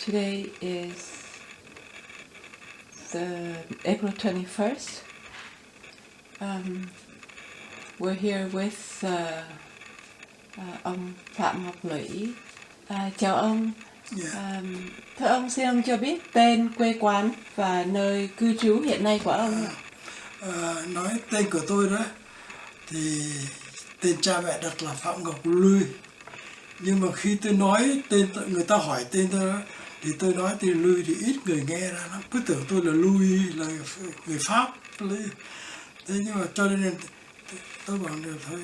Today is the April 21st. We're here with ông Phạm Ngọc Lũy. Chào ông. Yeah. Thưa ông, xin ông cho biết tên, quê quán và nơi cư trú hiện nay của ông. Nói tên của tôi đó thì tên cha mẹ đặt là Phạm Ngọc Lũy, nhưng mà khi tôi nói tên, người ta hỏi tên tôi đó, thì tôi nói tên Lũy thì ít người nghe ra lắm, cứ tưởng tôi là Louis, là người Pháp. Thế nhưng mà cho nên tôi bảo được thôi,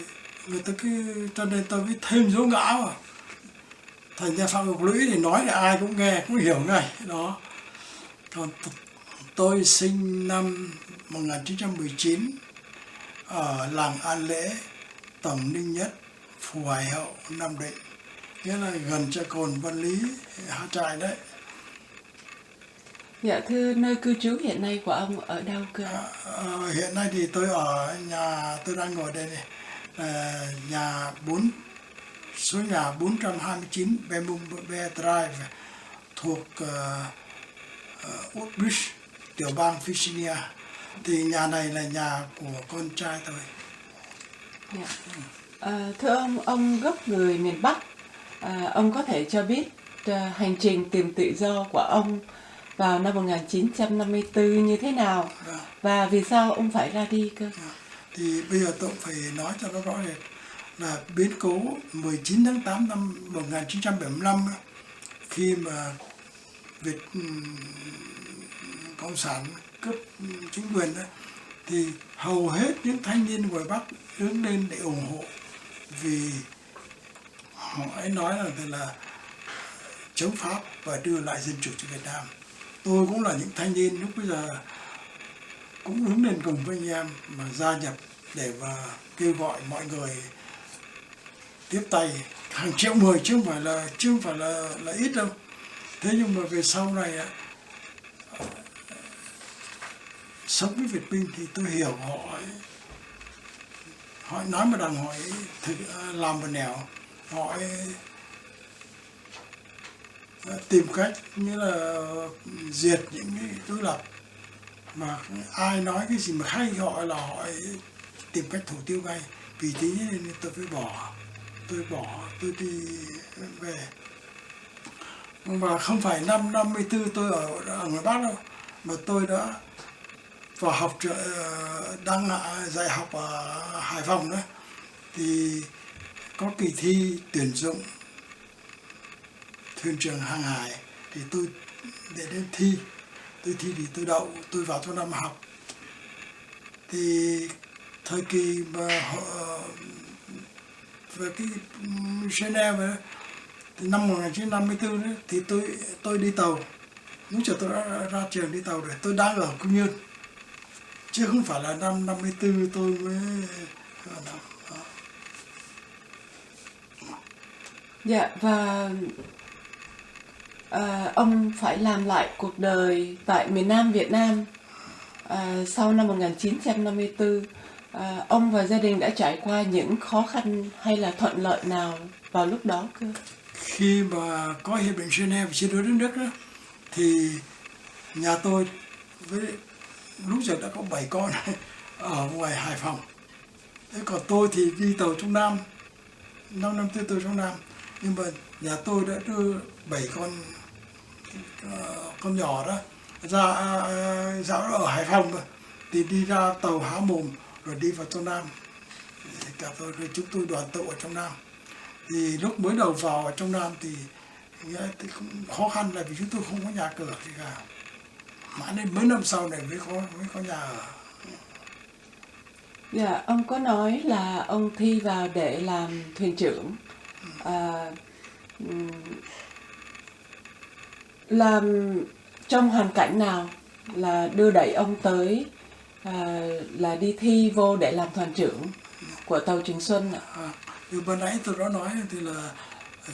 người ta cứ cho nên tôi mới thêm dấu ngã vào, thành ra Phạm Ngọc Lũy thì nói thì ai cũng nghe, cũng hiểu ngay đó. Còn tôi sinh năm 1919 ở làng An Lễ, Tổng Ninh Nhất, Phù Hải Hậu, Nam Định, nghĩa là gần chợ Cồn, Văn Lý, Hà Trại đấy. Dạ thưa, nơi cư trú hiện nay của ông ở đâu cơ? Hiện nay thì tôi ở nhà, tôi đang ngồi đây này, là số nhà 429 Bembe Drive, thuộc Woodbridge, tiểu bang Virginia. Thì nhà này là nhà của con trai tôi. Dạ. Thưa ông gốc người miền Bắc. Ông có thể cho biết hành trình tìm tự do của ông vào năm 1954 như thế nào? Và vì sao ông phải ra đi cơ? Thì bây giờ tôi phải nói cho nó rõ rệt là biến cố 19 tháng 8 năm 1975, khi mà Việt Cộng sản cướp chính quyền đó, thì hầu hết những thanh niên ngoài Bắc đứng lên để ủng hộ, vì họ ấy nói là chống Pháp và đưa lại dân chủ cho Việt Nam. Tôi cũng là những thanh niên lúc bây giờ cũng đứng lên cùng với anh em mà gia nhập để mà kêu gọi mọi người tiếp tay hàng triệu người, chứ không phải là ít đâu. Thế nhưng mà về sau này sống với Việt Minh thì tôi hiểu họ nói mà đằng họ làm một nẻo, họ tìm cách như là diệt những cái đối lập, mà ai nói cái gì mà hay họ tìm cách thủ tiêu ngay. Vì thế nên tôi phải tôi đi về. Và không phải năm 54 tôi ở ngoài Bắc đâu, mà tôi đã vào học đang dạy học ở Hải Phòng đó, thì có kỳ thi tuyển dụng thuyền trưởng hàng hải, thì tôi để đến thi thì tôi đậu, tôi vào trong năm học. Thì thời kỳ mà về cái Geneva đó, thì năm 1954 đó, thì tôi đi tàu. Lúc trước tôi đã ra trường đi tàu rồi, tôi đang ở Quy Nhơn, chứ không phải là năm 54 tôi mới Dạ, và ông phải làm lại cuộc đời tại miền Nam Việt Nam sau năm 1954. Ông và gia đình đã trải qua những khó khăn hay là thuận lợi nào vào lúc đó cơ? Khi mà có hiệp định Geneva chia đôi đất nước đó, thì nhà tôi với lúc giờ đã có 7 con ở ngoài Hải Phòng. Thế còn tôi thì đi tàu trong Nam, 5 năm tôi trong Nam, nhưng mà nhà tôi đã đưa 7 con nhỏ đó ra ở Hải Phòng rồi, thì đi ra tàu Há Mồm rồi đi vào trong Nam. Thì cả tôi rồi chúng tôi đoàn tụ ở trong Nam. Thì lúc mới đầu vào ở trong Nam thì cũng khó khăn, là vì chúng tôi không có nhà cửa gì cả. Mãi đến mấy năm sau này mới có nhà ở. Dạ, ông có nói là ông thi vào để làm thuyền trưởng. Làm trong hoàn cảnh nào là đưa đẩy ông tới là đi thi vô để làm thuyền trưởng của tàu Trường Xuân ạ? Như ban nãy tôi đã nói thì là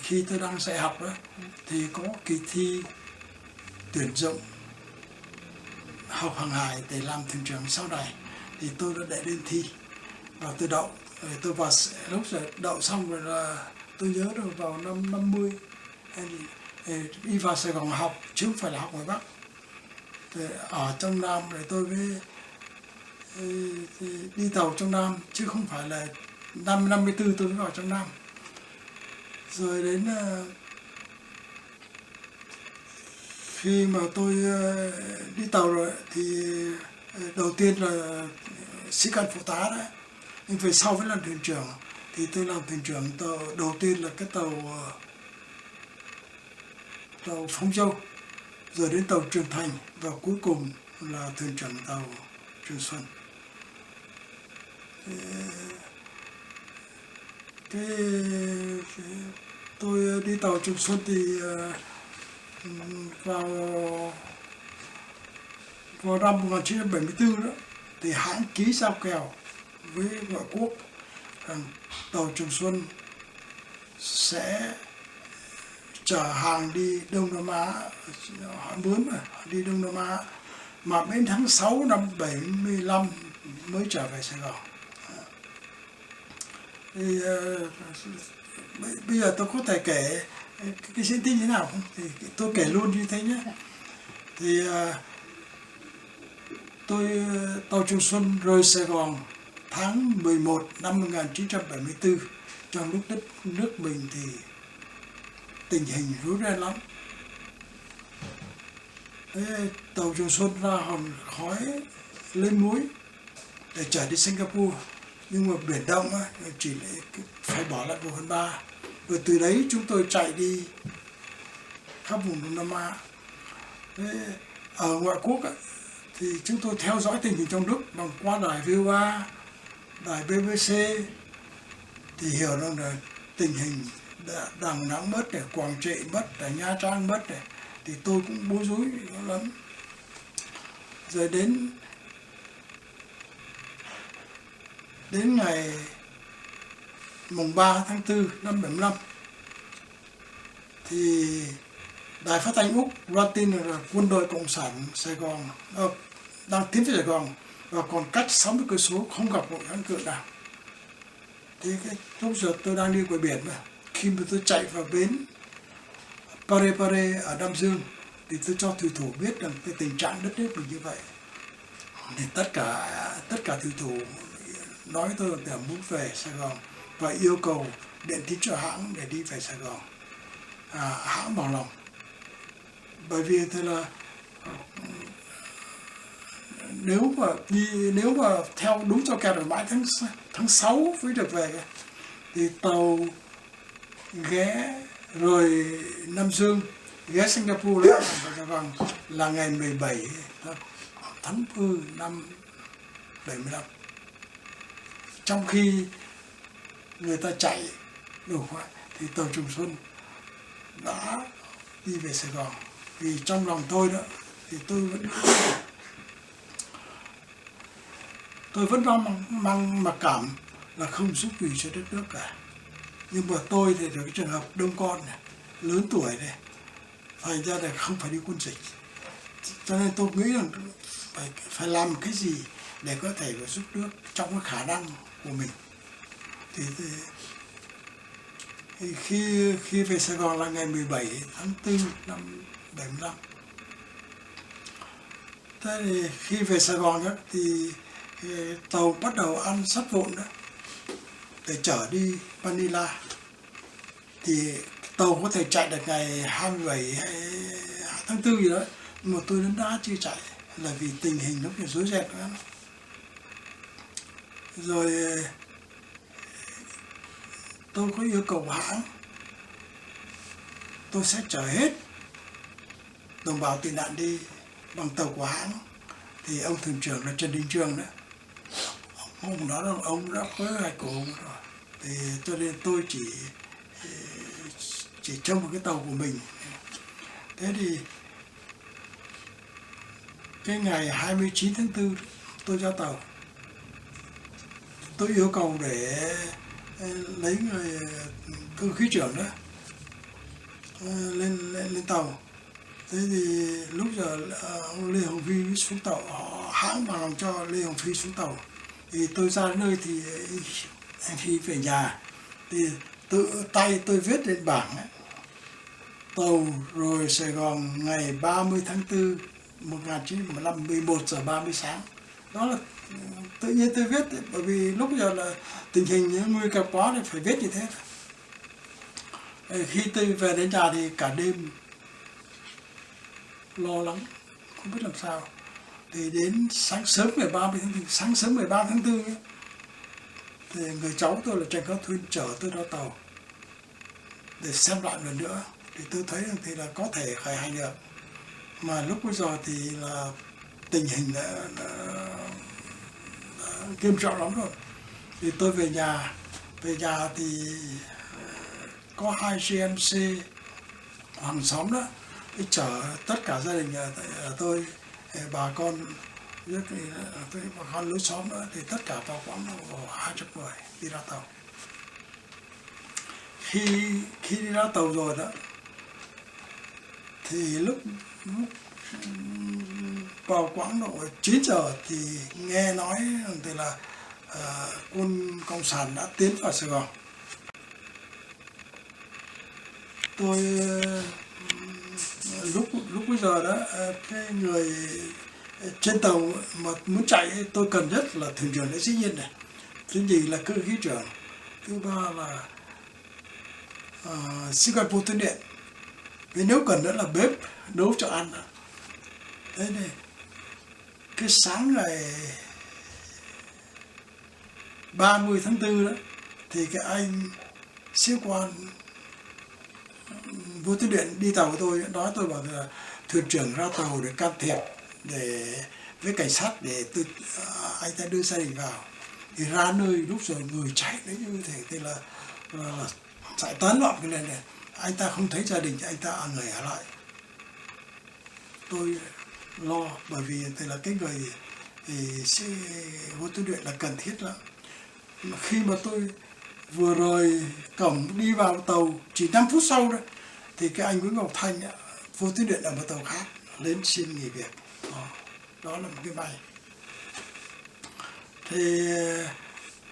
khi tôi đang dạy học đó, thì có kỳ thi tuyển dụng học hàng hải để làm thuyền trưởng sau này, thì tôi đã để lên thi và tôi đậu. Rồi tôi vào, lúc rồi đậu xong rồi là tôi nhớ được vào năm 50 đi vào Sài Gòn học chứ không phải là học ngoài Bắc. Thì ở trong Nam rồi tôi mới thì đi tàu trong Nam, chứ không phải là năm 54 tôi mới vào trong Nam. Rồi đến khi mà tôi đi tàu rồi thì đầu tiên là sĩ quan phụ tá đấy, nhưng về sau mới làm thuyền trưởng. Thì tôi làm thuyền trưởng tàu đầu tiên là cái tàu Phong Châu, rồi đến tàu Trường Thành, và cuối cùng là thuyền trưởng tàu Trường Xuân. Cái tôi đi tàu Trường Xuân thì vào năm 1974 đó, thì hãng ký giao kèo với ngoại quốc rằng tàu Trường Xuân sẽ chở hàng đi Đông Nam Á, họ mướn mà đi Đông Nam Á, mà đến tháng 6 năm 75 mới trở về Sài Gòn. Thì bây giờ tôi có thể kể cái diễn tiến như thế nào không? Thì tôi kể luôn như thế nhé. Thì tàu Trường Xuân rời Sài Gòn tháng 11 năm 1974, trong lúc nước mình thì tình hình rối ren lắm. Thế tàu Trường Xuân ra hòn khói lên muối để chở đi Singapore, nhưng mà biển Đông á, chỉ phải bỏ lại vùng Hòn Ba, rồi từ đấy chúng tôi chạy đi khắp vùng Đông Nam Á. Thế ở ngoại quốc á, thì chúng tôi theo dõi tình hình trong nước bằng qua đài VOA, đài BBC, thì hiểu rằng là tình hình Đà Nẵng mất này, Quảng Trị mất này, Nha Trang mất này, thì tôi cũng bối rối lắm. Rồi đến ngày mùng 3 tháng 4 năm 75 thì đài phát thanh Úc loan tin là quân đội Cộng sản Sài Gòn đang tiến về Sài Gòn và còn cách 60 cây số không gặp một ấn cự nào. Thì lúc giờ tôi đang đi ngoài biển mà, khi mà tôi chạy vào bến Pare ở Nam Dương thì tôi cho thủy thủ biết rằng cái tình trạng đất nước mình như vậy. Thì tất cả thủy thủ nói tôi là muốn về Sài Gòn và yêu cầu điện tín cho hãng để đi về Sài Gòn. Hãng bảo lòng, bởi vì thế là nếu mà theo đúng cho kèo mãi tháng 6 mới được về, thì tàu ghé rồi Nam Dương ghé Singapore lên Sài Gòn là ngày 17 tháng 4 năm 75. Trong khi người ta chạy đủ thì tàu Trường Xuân đã đi về Sài Gòn. Vì trong lòng tôi đó thì tôi vẫn mang mặc cảm là không giúp gì cho đất nước cả. Nhưng mà tôi thì được cái trường hợp đông con này, lớn tuổi này, thành ra là không phải đi quân dịch, cho nên tôi nghĩ là phải làm cái gì để có thể giúp nước trong cái khả năng của mình. Thì khi về Sài Gòn là ngày 17 tháng 4 năm 75. Thế thì khi về Sài Gòn đó, thì tàu bắt đầu ăn sắt vụn đó để chở đi Manila. Thì tàu có thể chạy được ngày 27 tháng 4 gì đó, nhưng mà tôi đến đã chưa chạy là vì tình hình nó bị rối ren lắm. Rồi tôi có yêu cầu hãng tôi sẽ chở hết đồng bào tị nạn đi bằng tàu của hãng. Thì ông thuyền trưởng là Trần Đình Trương đó, ông nói rằng ông đã có kế hoạch của ông rồi, thì cho nên tôi chỉ trông một cái tàu của mình. Thế thì cái ngày 29 tháng 4 tôi ra tàu, tôi yêu cầu để lấy người cơ khí trưởng đó lên tàu. Thế thì lúc giờ ông Lê Hồng Phi xuống tàu, hãng bảo lòng cho Lê Hồng Phi xuống tàu. Thì tôi ra đến nơi thì anh Phi về nhà, thì tự tay tôi viết lên bảng ấy, tàu rồi Sài Gòn ngày 30 tháng 4 1915, 11 giờ 30 sáng. Đó là tự nhiên tôi viết, bởi vì lúc giờ là tình hình nguy cấp quá thì phải viết như thế. Khi tôi về đến nhà thì cả đêm lo lắng, không biết làm sao. Thì đến sáng sớm ngày 30 tháng 4, sáng sớm 13 tháng 4 ấy, thì người cháu tôi là Trần Cao Thuyên chở tôi ra tàu để xem lại lần nữa. Thì tôi thấy rằng thì là có thể khởi hành được. Mà lúc bây giờ thì là tình hình đã nghiêm trọng lắm rồi. Thì tôi về nhà thì có hai GMC hàng xóm đó, chở tất cả gia đình tôi, bà con với bà con lối xóm nữa, thì tất cả vào khoảng 200 người đi ra tàu. Khi đi ra tàu rồi đó thì lúc vào khoảng độ 9 giờ thì nghe nói thì là quân Cộng sản đã tiến vào Sài Gòn. Tôi lúc bây giờ đó, cái người trên tàu mà muốn chạy tôi cần nhất là thuyền trưởng lễ dĩ nhiên này, thứ nhì là cơ khí trưởng, thứ ba là sĩ quan vô tuyến điện, vì nếu cần nữa là bếp nấu cho ăn. Thế này, cái sáng ngày 30 tháng 4 đó thì cái anh sĩ quan vô tuyến điện đi tàu của tôi nói tôi bảo là thuyền trưởng ra tàu để can thiệp để với cảnh sát để anh ta đưa gia đình vào. Thì ra nơi lúc rồi người chạy đấy như thế thì là chạy tán loạn cái này. Anh ta không thấy gia đình, anh ta người ở lại. Tôi lo, bởi vì thì là cái người thì vô tuyến điện là cần thiết lắm. Khi mà tôi vừa rời cổng đi vào tàu chỉ 5 phút sau đó thì cái anh Nguyễn Ngọc Thanh vô tuyến điện ở một tàu khác đến xin nghỉ việc. Đó là một cái may. Thì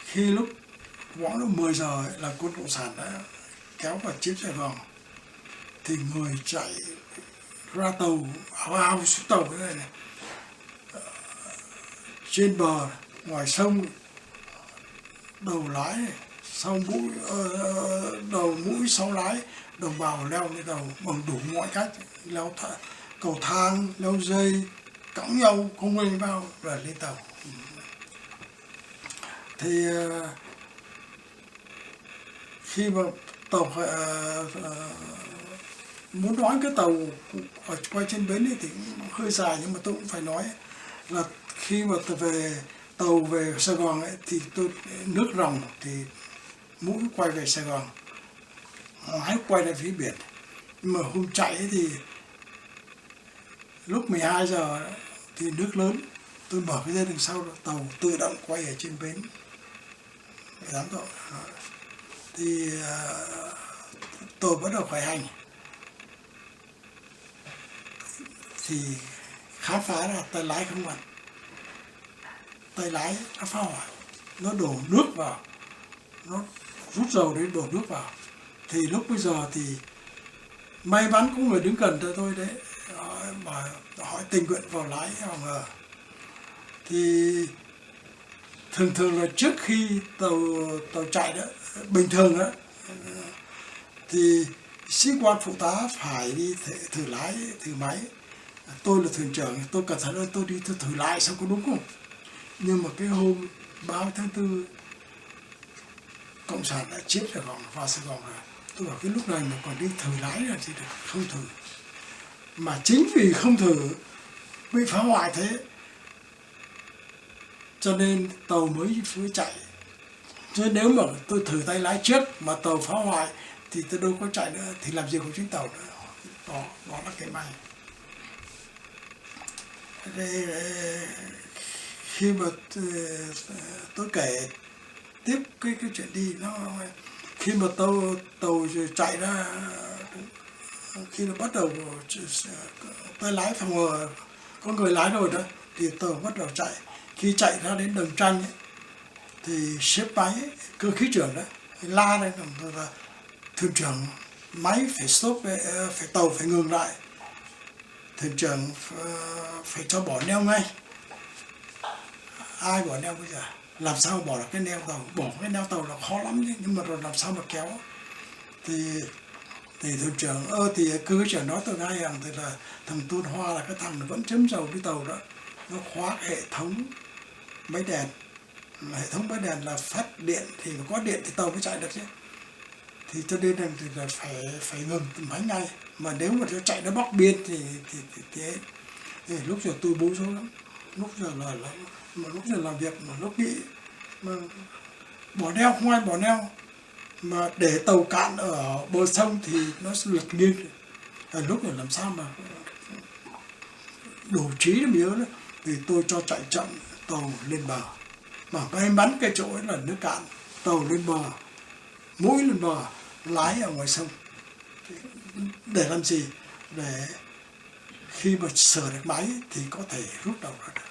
khi lúc khoảng lúc 10 giờ ấy, là quân Cộng sản đã kéo vào chiếm Sài Gòn, thì người chạy ra tàu ao xuống tàu cái này, trên bờ ngoài sông, đầu lái sau mũi đầu mũi sau lái, đồng bào leo lên tàu bằng đủ mọi cách, leo cầu thang, leo dây, cõng nhau không quên bao và lên tàu. Thì khi mà tàu muốn nói cái tàu ở quay trên bến ấy thì hơi dài, nhưng mà tôi cũng phải nói là khi mà tàu về Sài Gòn ấy, thì tôi nước ròng thì mũi quay về Sài Gòn, hãy quay ra phía biển. Nhưng mà hôm chạy ấy thì lúc 12 giờ thì nước lớn, tôi mở cái dây đằng sau, tàu tự động quay ở trên bến 18 độ. Thì tôi bắt đầu khởi hành, thì khám phá ra tay lái không bằng, tay lái nó phá hoại, nó đổ nước vào, nó rút dầu đấy đổ nước vào. Thì lúc bây giờ thì may mắn có người đứng gần cho tôi đấy, mà hỏi tình nguyện vào lái vào ngờ. Thì thường là trước khi tàu chạy đó, bình thường đó, thì sĩ quan phụ tá phải đi thử lái, thử máy. Tôi là thuyền trưởng, tôi cẩn thận hơn, tôi đi thử lại xem có đúng không. Nhưng mà cái hôm 30 tháng 4 Cộng sản đã chiếm Sài Gòn, vào Sài Gòn rồi. Tôi bảo cái lúc này mà còn đi thử lái là gì được, không thử. Mà chính vì không thử bị phá hoại thế, cho nên tàu mới chạy. Chứ nếu mà tôi thử tay lái trước mà tàu phá hoại thì tôi đâu có chạy nữa, thì làm gì có chuyến tàu nữa. Đó là cái may. Khi mà tôi kể tiếp cái chuyện đi, nó khi mà tàu chạy ra, khi nó bắt đầu tay lái phòng ngừa có người lái rồi đó, thì tàu bắt đầu chạy. Khi chạy ra đến Đồng Tranh ấy, thì sếp máy cơ khí trưởng đó la lên là thuyền trưởng máy phải stop, phải tàu phải ngừng lại, thuyền trưởng phải cho bỏ neo ngay. Ai bỏ neo bây giờ? Làm sao bỏ được cái neo tàu? Bỏ cái neo tàu là khó lắm chứ, nhưng mà rồi làm sao mà kéo? Thì thuyền trưởng thì cứ trưởng nói tôi ngay rằng thì là thằng Tôn Hoa là cái thằng nó vẫn chấm dầu cái tàu đó, nó khóa hệ thống máy đèn. Hệ thống máy đèn là phát điện, thì mà có điện thì tàu mới chạy được chứ. Thì cho nên rằng thì là phải ngừng máy ngay. Mà nếu mà nó chạy nó bóc biên thì lúc giờ tôi bối rối lắm. Lúc giờ làm việc mà lúc nghĩ mà bỏ neo không ai bỏ neo, mà để tàu cạn ở bờ sông thì nó sẽ lật nghiêng. Lúc này làm sao mà đủ trí để nhớ đó, thì tôi cho chạy chậm tàu lên bờ. Mà may mắn cái chỗ ấy là nước cạn, tàu lên bờ, mũi lên bờ, lái ở ngoài sông. Để làm gì? Để khi mà sửa được máy thì có thể rút tàu ra được.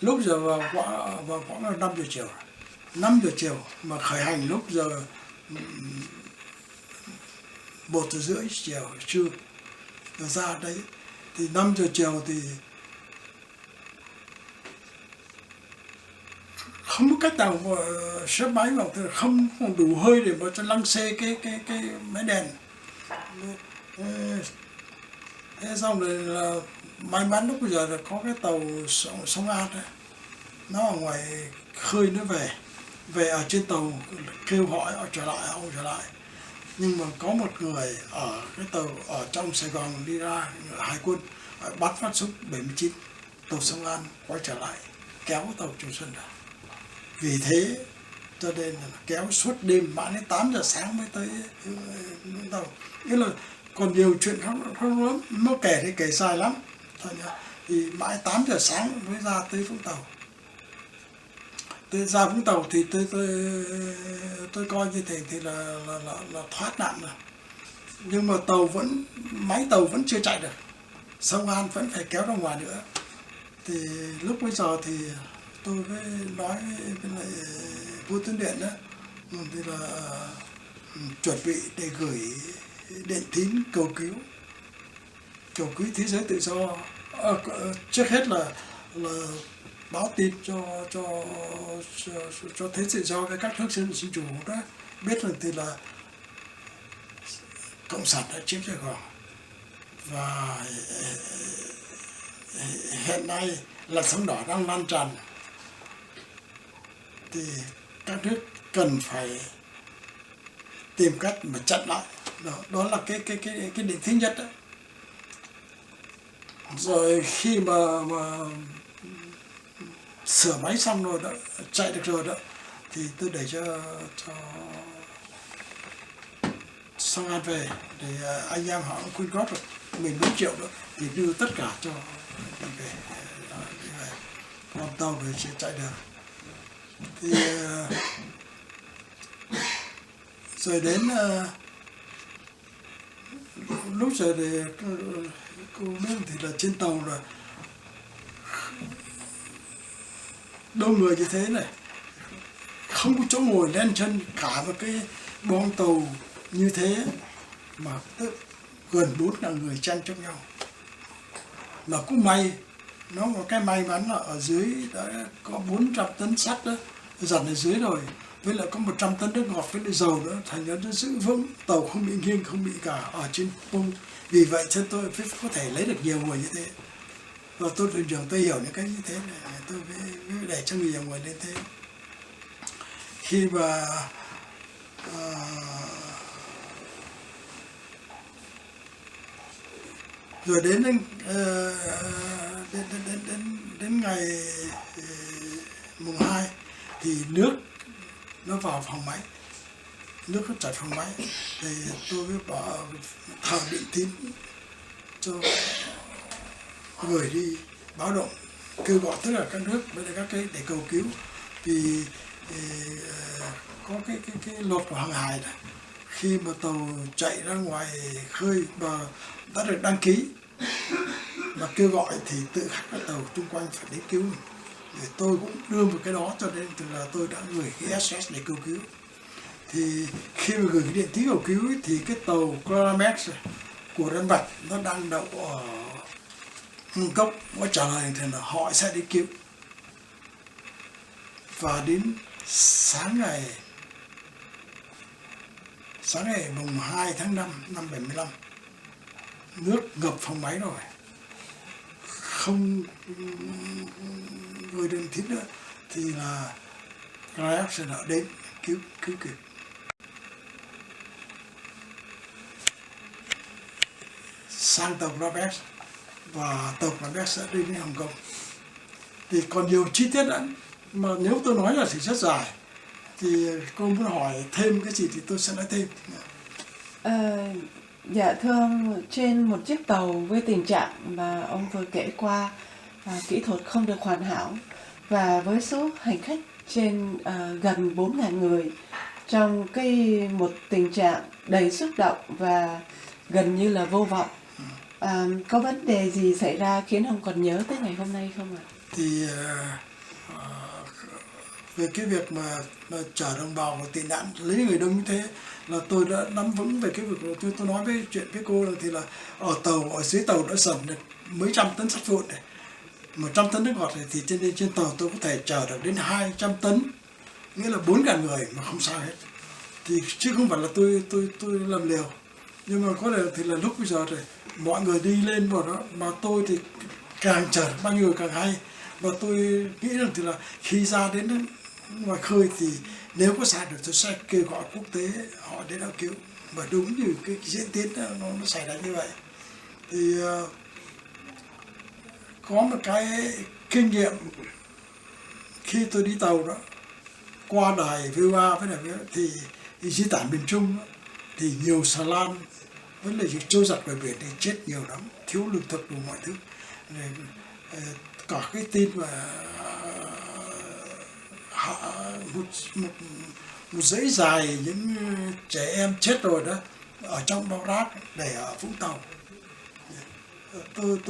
Lúc giờ vào khoảng 5 giờ chiều. 5 giờ chiều mà khởi hành lúc giờ 1 giờ rưỡi chiều trưa ra đấy, thì 5 giờ chiều thì không có cách nào mà xếp máy vào, không đủ hơi để mà cho lăng xê cái máy đèn. Thế xong rồi là may mắn lúc bây giờ là có cái tàu sông An đấy, nó ở ngoài khơi nó về ở trên tàu kêu hỏi họ trở lại. Nhưng mà có một người ở cái tàu ở trong Sài Gòn đi ra, hải quân bắn phát súng 79, tàu sông An quay trở lại kéo tàu Trường Xuân ra. Vì thế cho nên là kéo suốt đêm mãi đến 8 giờ sáng mới tới tàu. Nghĩa là còn nhiều chuyện không lắm, nó kể thì kể dài lắm. Thì mãi 8 giờ sáng mới ra tới Vũng Tàu. Tôi ra Vũng Tàu thì tôi coi như thế thì là thoát nạn rồi. Nhưng mà máy tàu vẫn chưa chạy được. Sông An vẫn phải kéo ra ngoài nữa. Thì lúc bây giờ thì tôi mới nói với lại vua Tuấn Điện đó, thì là chuẩn bị để gửi điện tín cầu cứu thế giới tự do. Trước hết là báo tin cho thế giới tự do với các nước dân chủ đó biết rằng thì là cộng sản đã chiếm Sài Gòn, và hiện nay là sóng đỏ đang lan tràn, thì các nước cần phải tìm cách mà chặn lại. Đó là cái định thứ nhất đó. Rồi khi mà sửa máy xong rồi đó, chạy được rồi đó, thì tôi để cho Sông An về để anh em họ quyên góp được 14 triệu đó, thì đưa tất cả cho về làm tàu để chạy được. Thì rồi đến lúc giờ thì cô biết thì là trên tàu là đông người như thế này, không có chỗ ngồi lên chân, cả một cái boong tàu như thế mà gần 4.000 người chen chúc nhau. Mà cũng may, nó có cái may mắn là ở dưới đã có 400 tấn sắt đó dàn ở dưới rồi, với lại có 100 tấn nước ngọt với lại dầu nữa, thành ra nó giữ vững, tàu không bị nghiêng, không bị cả ở trên bông. Vì vậy cho tôi có thể lấy được nhiều người như thế. Và tôi thuyền trưởng tôi hiểu những cái như thế này, tôi mới để cho nhiều người lên thế. Khi mà rồi đến ngày mùng 2 thì nước nó vào phòng máy, nước nó chảy phòng máy, thì tôi mới bảo thợ điện tín cho người đi báo động kêu gọi tất cả các nước với các cái để cầu cứu. Vì có cái luật của hàng hải này, khi mà tàu chạy ra ngoài khơi và đã được đăng ký và kêu gọi thì tự khắc các tàu xung quanh phải đến cứu mình. Tôi cũng đưa một cái đó, cho nên là tôi đã gửi cái SOS để cầu cứu. thì khi mà gửi cái điện tín cầu cứu ấy, thì cái tàu Claramex của Đan Mạch nó đang đậu ở Cốc, nó trả lời thì là họ sẽ đi cứu. Và đến sáng ngày mùng 2 tháng 5 năm 75, nước ngập phòng máy rồi, không người đến thiết nữa, thì là Claramex sẽ đã đến cứu kịp. Sang tàu Claramex và tàu Claramex sẽ đi đến Hồng Kông. Thì còn nhiều chi tiết nữa mà nếu tôi nói là thì rất dài, thì cô muốn hỏi thêm cái gì thì tôi sẽ nói thêm. Dạ thưa ông, trên một chiếc tàu với tình trạng mà ông vừa kể qua, kỹ thuật không được hoàn hảo và với số hành khách trên gần 4.000 người, trong một tình trạng đầy xúc động và gần như là vô vọng, có vấn đề gì xảy ra khiến ông còn nhớ tới ngày hôm nay không ạ? Thì về cái việc mà chở đồng bào và tị nạn lấy người đông như thế là tôi đã nắm vững về cái việc tôi nói với chuyện với cô là thì là ở dưới tàu đã sẩn được mấy trăm tấn sắt vụn này, 100 tấn nước ngọt này, thì trên tàu tôi có thể chở được đến 200 tấn, nghĩa là 4.000 người mà không sao hết. Thì chứ không phải là tôi làm liều, nhưng mà có thể thì là lúc bây giờ rồi mọi người đi lên vào đó, mà tôi thì càng chở bao nhiêu càng hay. Và tôi nghĩ rằng thì là khi ra đến ngoài khơi thì nếu có sai được tôi sẽ kêu gọi quốc tế họ đến đào cứu, và đúng như cái diễn tiến nó xảy ra như vậy. Thì có một cái kinh nghiệm khi tôi đi tàu đó qua đài VOA với đài VOA, thì di tản miền Trung đó, thì nhiều xà lan với lại trôi giặt ngoài biển thì chết nhiều lắm, thiếu lương thực đủ mọi thứ. Cả cái tin mà một dãy dài những trẻ em chết rồi đó ở trong bao rác để ở Vũng Tàu. Tôi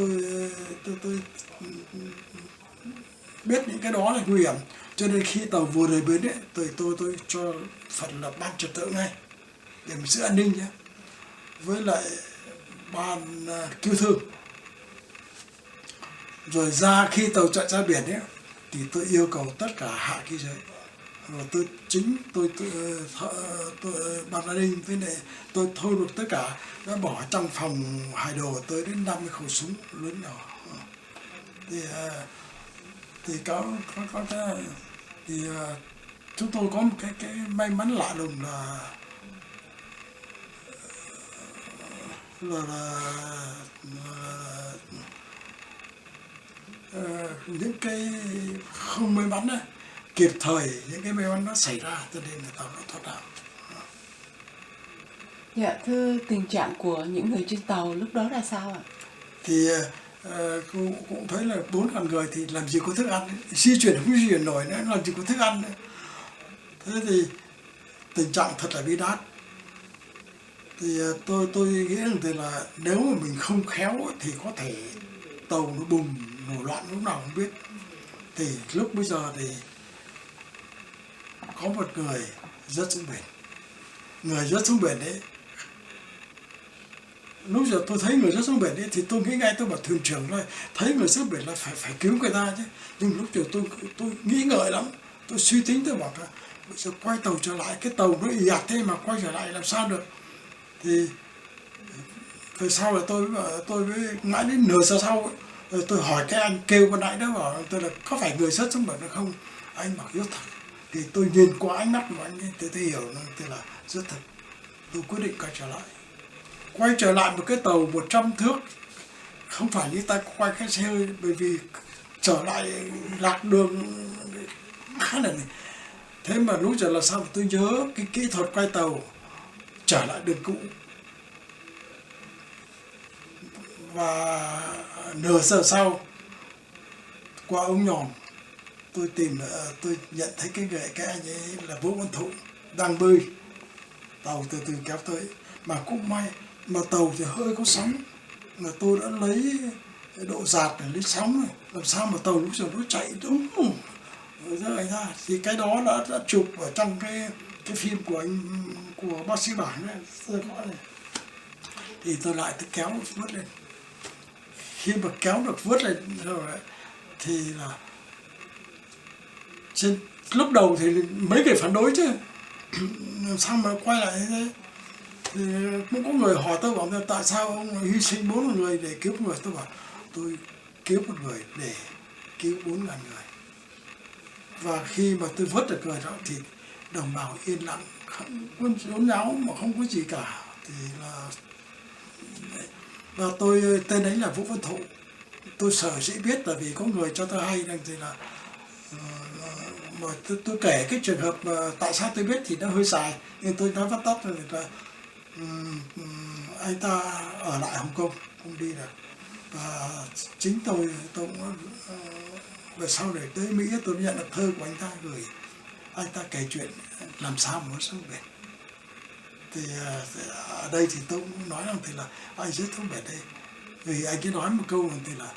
biết những cái đó là nguy hiểm, cho nên khi tàu vừa rời bến ấy, tôi cho phần là ban trật tự ngay để mình giữ an ninh nhé, với lại ban cứu thương. Rồi ra khi tàu chạy ra biển ấy, thì tôi yêu cầu tất cả hạ khí giới, và tôi ban an ninh với lại tôi thôi được tất cả, đã bỏ trong phòng hải đồ tới đến 50 khẩu súng lớn nhỏ. Thì có thì chúng tôi có một cái may mắn lạ lùng là những cái không may mắn ấy, kịp thời những cái may mắn nó xảy ra, cho nên là tàu nó thoát nạn. Dạ thưa, tình trạng của những người trên tàu lúc đó là sao ạ? Thì cũng thấy là 4.000 người thì làm gì có thức ăn, di chuyển không di chuyển nổi nữa, làm gì có thức ăn nữa. Thế thì tình trạng thật là bi đát. Thì tôi nghĩ rằng thì là nếu mà mình không khéo thì có thể tàu nó bùng nổ loạn lúc nào không biết. Thì lúc bây giờ thì có một người rớt xuống biển. Người rớt xuống biển đấy, lúc giờ tôi thấy người rớt xuống biển đấy thì tôi nghĩ ngay, tôi bảo thuyền trưởng thôi, thấy người rớt biển là phải cứu người ta chứ. Nhưng lúc giờ tôi nghĩ ngợi lắm, tôi suy tính, tôi bảo là bây giờ quay tàu trở lại, cái tàu nó ì ạt thế mà quay trở lại làm sao được. Thì về sau là tôi với mãi đến nửa giờ sau rồi tôi hỏi cái anh kêu con nãy đó, bảo tôi là có phải người rớt xuống biển hay không. Anh bảo rất thật. Thì tôi nhìn qua ánh mắt của anh ấy, tôi hiểu là rất thật. Tôi quyết định quay trở lại một cái tàu 100 thước, không phải như ta quay cái xe hơi, bởi vì trở lại lạc đường khá là này. Thế mà lúc giờ là sao, tôi nhớ cái kỹ thuật quay tàu trở lại đường cũ. Và nửa giờ sau, qua ống nhòm, tôi nhận thấy cái anh ấy là Vũ Văn Thụ đang bơi, tàu từ từ kéo tới. Mà cũng may mà tàu thì hơi có sóng, mà tôi đã lấy độ dạt để lấy sóng này, làm sao mà tàu lúc giờ nó chạy đúng rồi ra thì cái đó đã chụp ở trong cái phim của bác sĩ Bảng ấy, tôi có này. Thì tôi lại tôi kéo vớt lên. Khi mà kéo được vớt lên rồi ấy, thì là trên lúc đầu thì mấy người phản đối chứ, làm sao mà quay lại thế. Thì cũng có người hỏi tôi bảo là tại sao ông hy sinh 4 người để cứu người. Tôi bảo tôi cứu một người để cứu 4.000 người. Và khi mà tôi vớt được người đó thì đồng bào yên lặng, không có nhốn nháo mà không có gì cả. Thì là và tôi tên ấy là Vũ Văn Thụ. Tôi sở dĩ biết là vì có người cho tôi hay rằng thì là mà tôi kể cái trường hợp mà tại sao tôi biết thì nó hơi dài, nhưng tôi nói vắt tắt rồi là anh ta ở lại Hồng Kông không đi được. Và chính tôi cũng về sau này tới Mỹ tôi nhận được thơ của anh ta gửi, anh ta kể chuyện làm sao mà nó sống bền. Thì ở đây thì tôi cũng nói rằng thì là anh rất thú bền đây, vì anh ấy nói một câu rằng thì là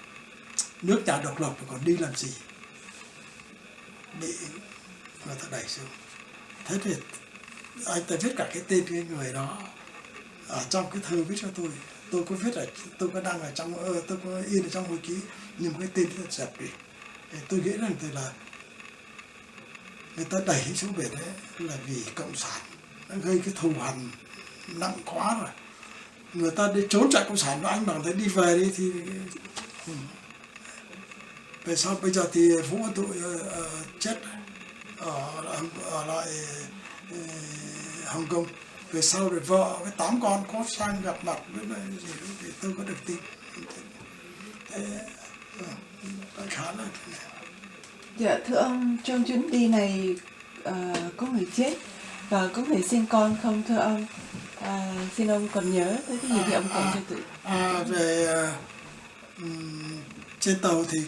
nước nhà độc lập còn đi làm gì, bị người ta đẩy xuống. Thế thì anh ta viết cả cái tên cái người đó ở trong cái thơ viết cho tôi có viết ở, tôi có đăng ở trong, tôi có in ở trong hồi ký, nhưng cái tên rất dẹp đi. Tôi nghĩ rằng thì là người ta đẩy xuống biển đấy là vì cộng sản nó gây cái thù hằn nặng quá rồi. Người ta đi trốn chạy cộng sản và anh bảo thế đi về đi thì về sau bây giờ thì Vũ Văn Thụ chết ở lại Hồng Kông. Về sau rồi vợ với 8 con có sang gặp mặt với gì đó, thì tôi có được tin. Thế khá là thế này. Dạ thưa ông, trong chuyến đi này có người chết và có người sinh con không thưa ông? Xin ông còn nhớ tới cái gì thì ông kể cho tụi. Về trên tàu thì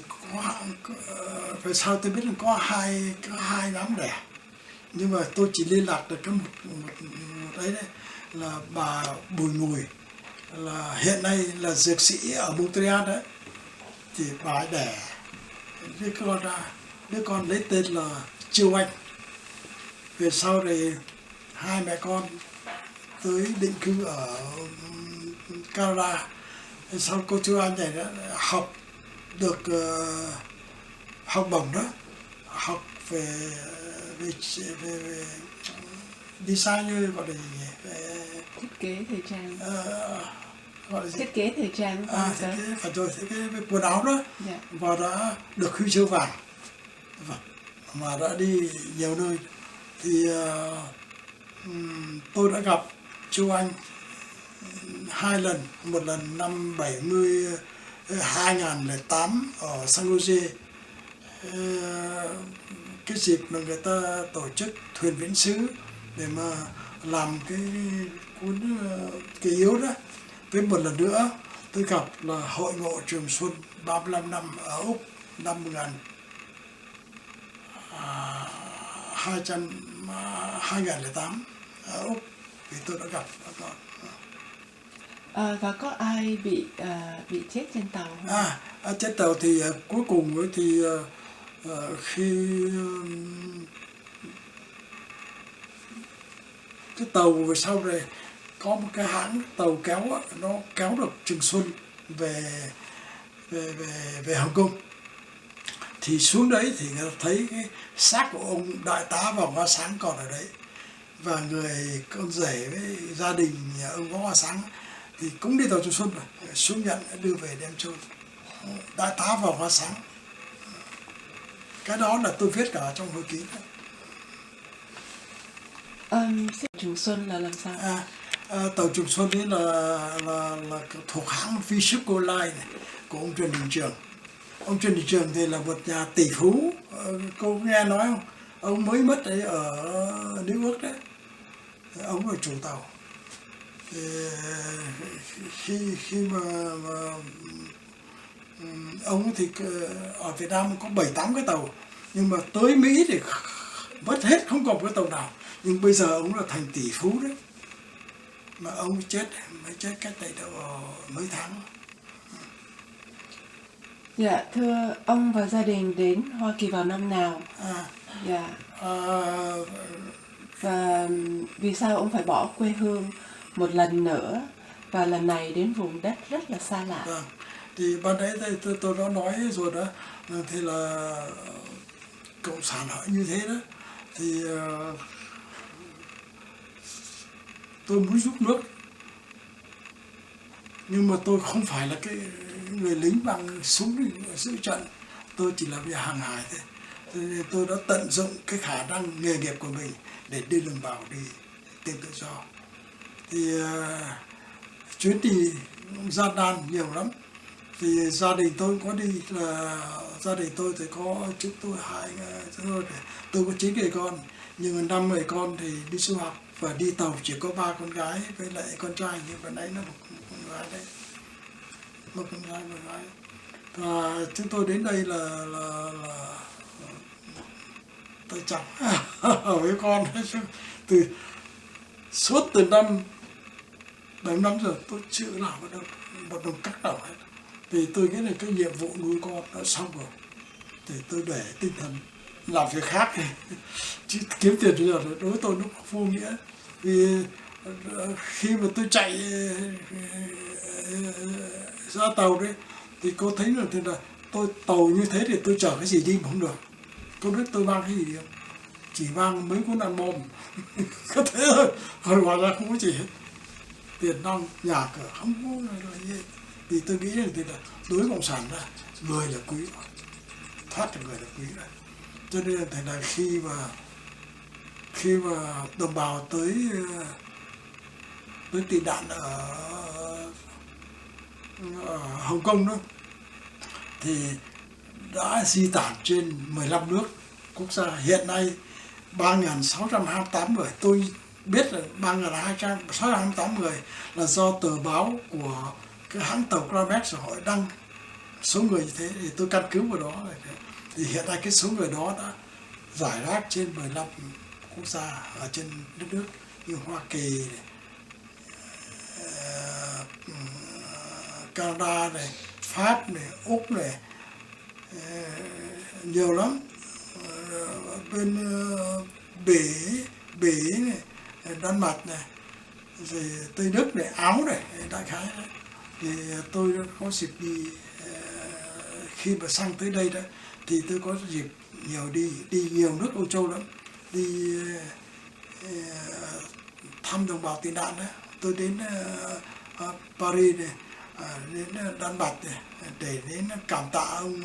về sau tôi biết là có hai đám đẻ, nhưng mà tôi chỉ liên lạc được cái một đấy là bà Bùi Ngùi, là hiện nay là dược sĩ ở Montreal đấy. Thì bà ấy đẻ đứa con lấy tên là Chiêu Anh. Về sau này hai mẹ con tới định cư ở Canada. Sau cô Chiêu Anh này đã học được học bổng đó, học về design, như gọi là gì nhỉ? Thiết kế thời trang. Gọi là gì? Thiết kế thời trang. Thiết kế, phải rồi, thiết kế quần áo đó. Dạ. Và đã được huy chương vàng. Và đã đi nhiều nơi. Thì tôi đã gặp Chu Anh 2 lần, một lần năm 2008 ở San Jose. Cái dịp mà người ta tổ chức thuyền viễn xứ để mà làm cái cuốn Kỷ Yếu đó. Với một lần nữa tôi gặp là Hội ngộ Trường Xuân 35 năm ở Úc năm 2008 ở Úc, thì tôi đã gặp các con. Và có ai bị chết trên tàu không? Trên tàu thì cuối cùng thì khi cái tàu về sau này có một cái hãng tàu kéo nó kéo được Trường Xuân về Hồng Kông, thì xuống đấy thì người ta thấy cái xác của ông đại tá Võ Hoa Sáng còn ở đấy, và người con rể với gia đình nhà ông Võ Hoa Sáng thì cũng đi tàu Trường Xuân rồi, xuống nhận đưa về đem chôn đại tá Võ Hoa Sáng. Cái đó là tôi viết cả trong hồi ký đó. Trường Xuân là làm sao? Tàu Trường Xuân ấy là thuộc hãng Visuco Line này, của ông Trần Đình Trường. Ông Trần Đình Trường thì là một nhà tỷ phú, cô nghe nói không? Ông mới mất đấy ở New York đấy. Ông là chủ tàu. Khi mà ông thì ở Việt Nam có 7-8 cái tàu, nhưng mà tới Mỹ thì mất hết, không còn cái tàu nào. Nhưng bây giờ ông là thành tỷ phú đấy, mà ông mới chết cách đây đâu mấy tháng. Dạ thưa ông và gia đình đến Hoa Kỳ vào năm nào? Dạ. Và vì sao ông phải bỏ quê hương một lần nữa, và lần này đến vùng đất rất là xa lạ? Vâng. Thì ban nãy tôi đã nói rồi đó, thì là cộng sản họ như thế đó, thì tôi muốn giúp nước, nhưng mà tôi không phải là cái người lính bằng súng giữ trận, tôi chỉ là việc hàng hải thôi. Cho nên tôi đã tận dụng cái khả năng nghề nghiệp của mình để đưa đồng bào đi tìm tự do. Thì chuyến đi gian nan nhiều lắm. Thì gia đình tôi cũng có đi, là gia đình tôi thì có chúng tôi tôi có 9 người con, nhưng mà 5 người con thì đi du học và đi tàu chỉ có 3 con gái với lại con trai, nhưng mà nãy nó một con gái đấy, một con gái một gái. Và chúng tôi đến đây là tôi chọc với con từ suốt từ năm 7 năm giờ tôi chưa làm một đồng cắt nào hết. Vì tôi nghĩ là cái nhiệm vụ nuôi con đã xong rồi, thì tôi để tinh thần làm việc khác thì chứ kiếm tiền bây giờ đối với tôi nó vô nghĩa. Vì khi mà tôi chạy ra tàu đấy thì cô thấy là tôi tàu như thế thì tôi chở cái gì đi cũng không được. Cô biết tôi mang cái gì đi không? Chỉ mang mấy cuốn album có thế thôi, còn ngoài ra không có gì hết. Tiền nong nhà cửa không có là gì. Vì tôi nghĩ là đối với cộng sản là người là quý, thoát được người là quý rồi. Cho nên là thành là khi mà đồng bào tới tị nạn ở Hồng Kông đó, thì đã di tản trên 15 nước quốc gia. Hiện nay 3.628 người, tôi biết là 3.628 người là do tờ báo của cái hãng tàu Clamex họ đăng số người như thế, thì tôi căn cứ vào đó. Thì hiện nay cái số người đó đã giải rác trên 15 quốc gia ở trên đất nước như Hoa Kỳ này, Canada này, Pháp này, Úc này, nhiều lắm. Bên Bỉ này, Đan Mạch này, rồi Tây Đức này, Áo này, đại khái đấy. Thì tôi có dịp đi, khi mà sang tới đây đó thì tôi có dịp đi nhiều nước Âu Châu lắm, đi thăm đồng bào tị nạn đó. Tôi đến Paris này, đến Đan Mạch này, để đến cảm tạ ông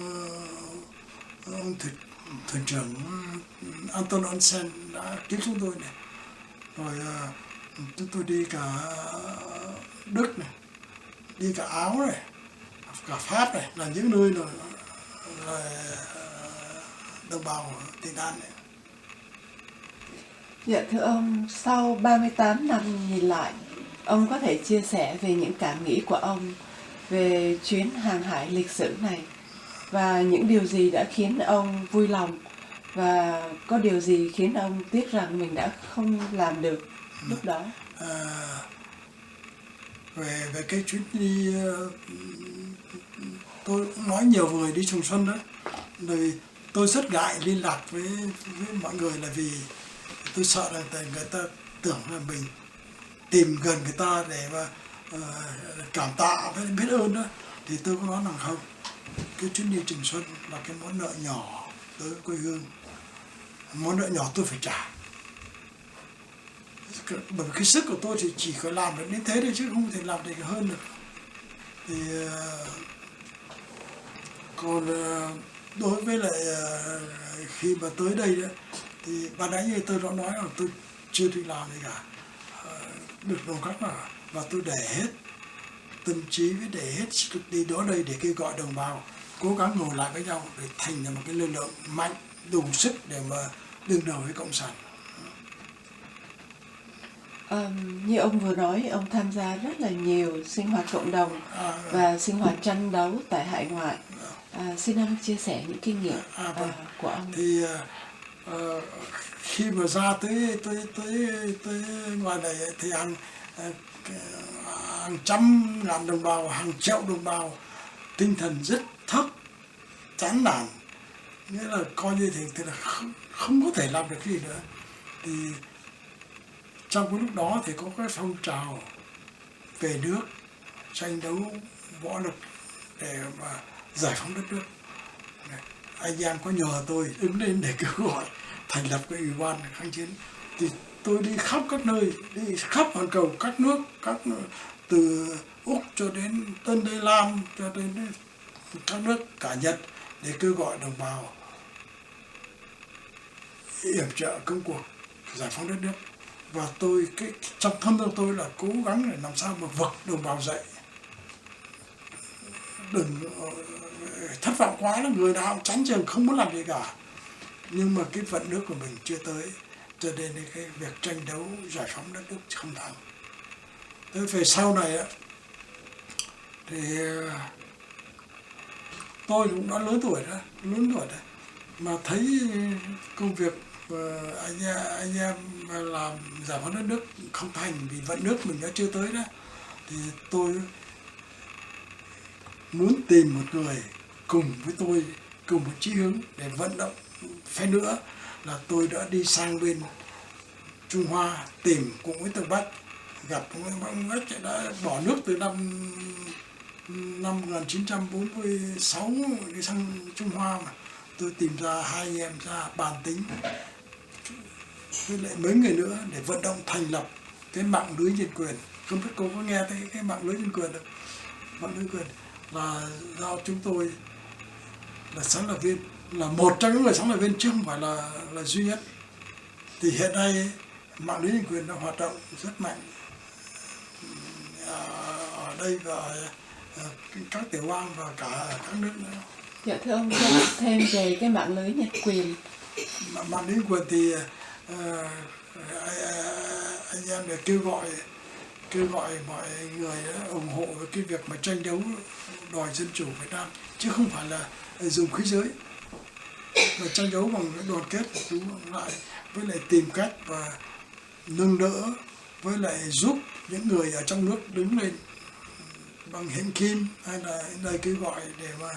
thuyền trưởng Anton Onsen đã cứu chúng tôi này. Rồi chúng tôi đi cả Đức này, đi cả Áo này, cả Pháp này, là những nơi là đồng bào tị nạn này. Dạ thưa ông, sau 38 năm nhìn lại, ông có thể chia sẻ về những cảm nghĩ của ông về chuyến hàng hải lịch sử này, và những điều gì đã khiến ông vui lòng, và có điều gì khiến ông tiếc rằng mình đã không làm được lúc đó? Về cái chuyến đi, tôi nói nhiều người đi trồng xuân đó, rồi tôi rất ngại liên lạc với mọi người, là vì tôi sợ là người ta tưởng là mình tìm gần người ta để mà cảm tạ với biết ơn đó. Thì tôi có nói rằng không, cái chuyến đi trồng xuân là cái món nợ nhỏ tới quê hương, món nợ nhỏ tôi phải trả. Bởi vì cái sức của tôi thì chỉ có làm được đến thế thôi, chứ không thể làm được hơn được. Thì còn đối với lại khi mà tới đây đó, thì ban nãy như tôi đã nói là tôi chưa đi làm gì cả, được đồng cách nào, và tôi để hết tâm trí với để hết sức đi đó đây để kêu gọi đồng bào cố gắng ngồi lại với nhau để thành ra một cái lực lượng mạnh đủ sức để mà đương đầu với cộng sản. Như ông vừa nói, ông tham gia rất là nhiều sinh hoạt cộng đồng và sinh hoạt tranh đấu tại hải ngoại. Xin ông chia sẻ những kinh nghiệm của ông. Thì khi mà ra tới ngoài này thì hàng trăm ngàn đồng bào, hàng triệu đồng bào, tinh thần rất thấp, chán nản, nghĩa là coi như thì là không có thể làm được gì nữa. Thì trong cái lúc đó thì có cái phong trào về nước, tranh đấu võ lực để mà giải phóng đất nước. Anh em có nhờ tôi đứng lên để kêu gọi thành lập cái ủy ban kháng chiến, thì tôi đi khắp các nơi, đi khắp hoàn cầu, các nước, từ Úc cho đến Tân Tây Lan cho đến các nước cả Nhật, để kêu gọi đồng bào yểm trợ công cuộc giải phóng đất nước. Và tôi trong thâm tâm tôi là cố gắng để làm sao mà vực đồng bào dậy, đừng thất vọng quá là người nào tránh trường không muốn làm gì cả, nhưng mà cái vận nước của mình chưa tới, cho nên cái việc tranh đấu giải phóng đất nước không thành. Thế về sau này á thì tôi cũng đã lớn tuổi đó, mà thấy công việc anh em làm giải phóng đất nước không thành vì vận nước mình đã chưa tới đó, thì tôi muốn tìm một người cùng với tôi, cùng một chí hướng để vận động. Phải nữa là tôi đã đi sang bên Trung Hoa tìm cùng với Tường Bách, gặp ông Bách đã bỏ nước từ năm 1946 đi sang Trung Hoa, mà tôi tìm ra hai anh em ra bàn tính với lại mấy người nữa để vận động thành lập cái mạng lưới nhân quyền. Không biết cô có nghe thấy cái mạng lưới nhân quyền được? Mạng lưới nhân quyền là do chúng tôi là sáng lập viên, là một trong những người sáng lập viên chứ không phải là duy nhất. Thì hiện nay mạng lưới nhân quyền đã hoạt động rất mạnh ở đây và các tiểu bang và cả các nước nữa. Dạ thưa ông, cho biết thêm về cái mạng lưới nhân quyền. Mạng lưới nhân quyền thì anh em để kêu gọi mọi người ủng hộ với cái việc mà tranh đấu đòi dân chủ Việt Nam, chứ không phải là dùng khí giới, mà tranh đấu bằng đoàn kết chúng lại, với lại tìm cách và nâng đỡ, với lại giúp những người ở trong nước đứng lên bằng hiện kim hay là lời kêu gọi để mà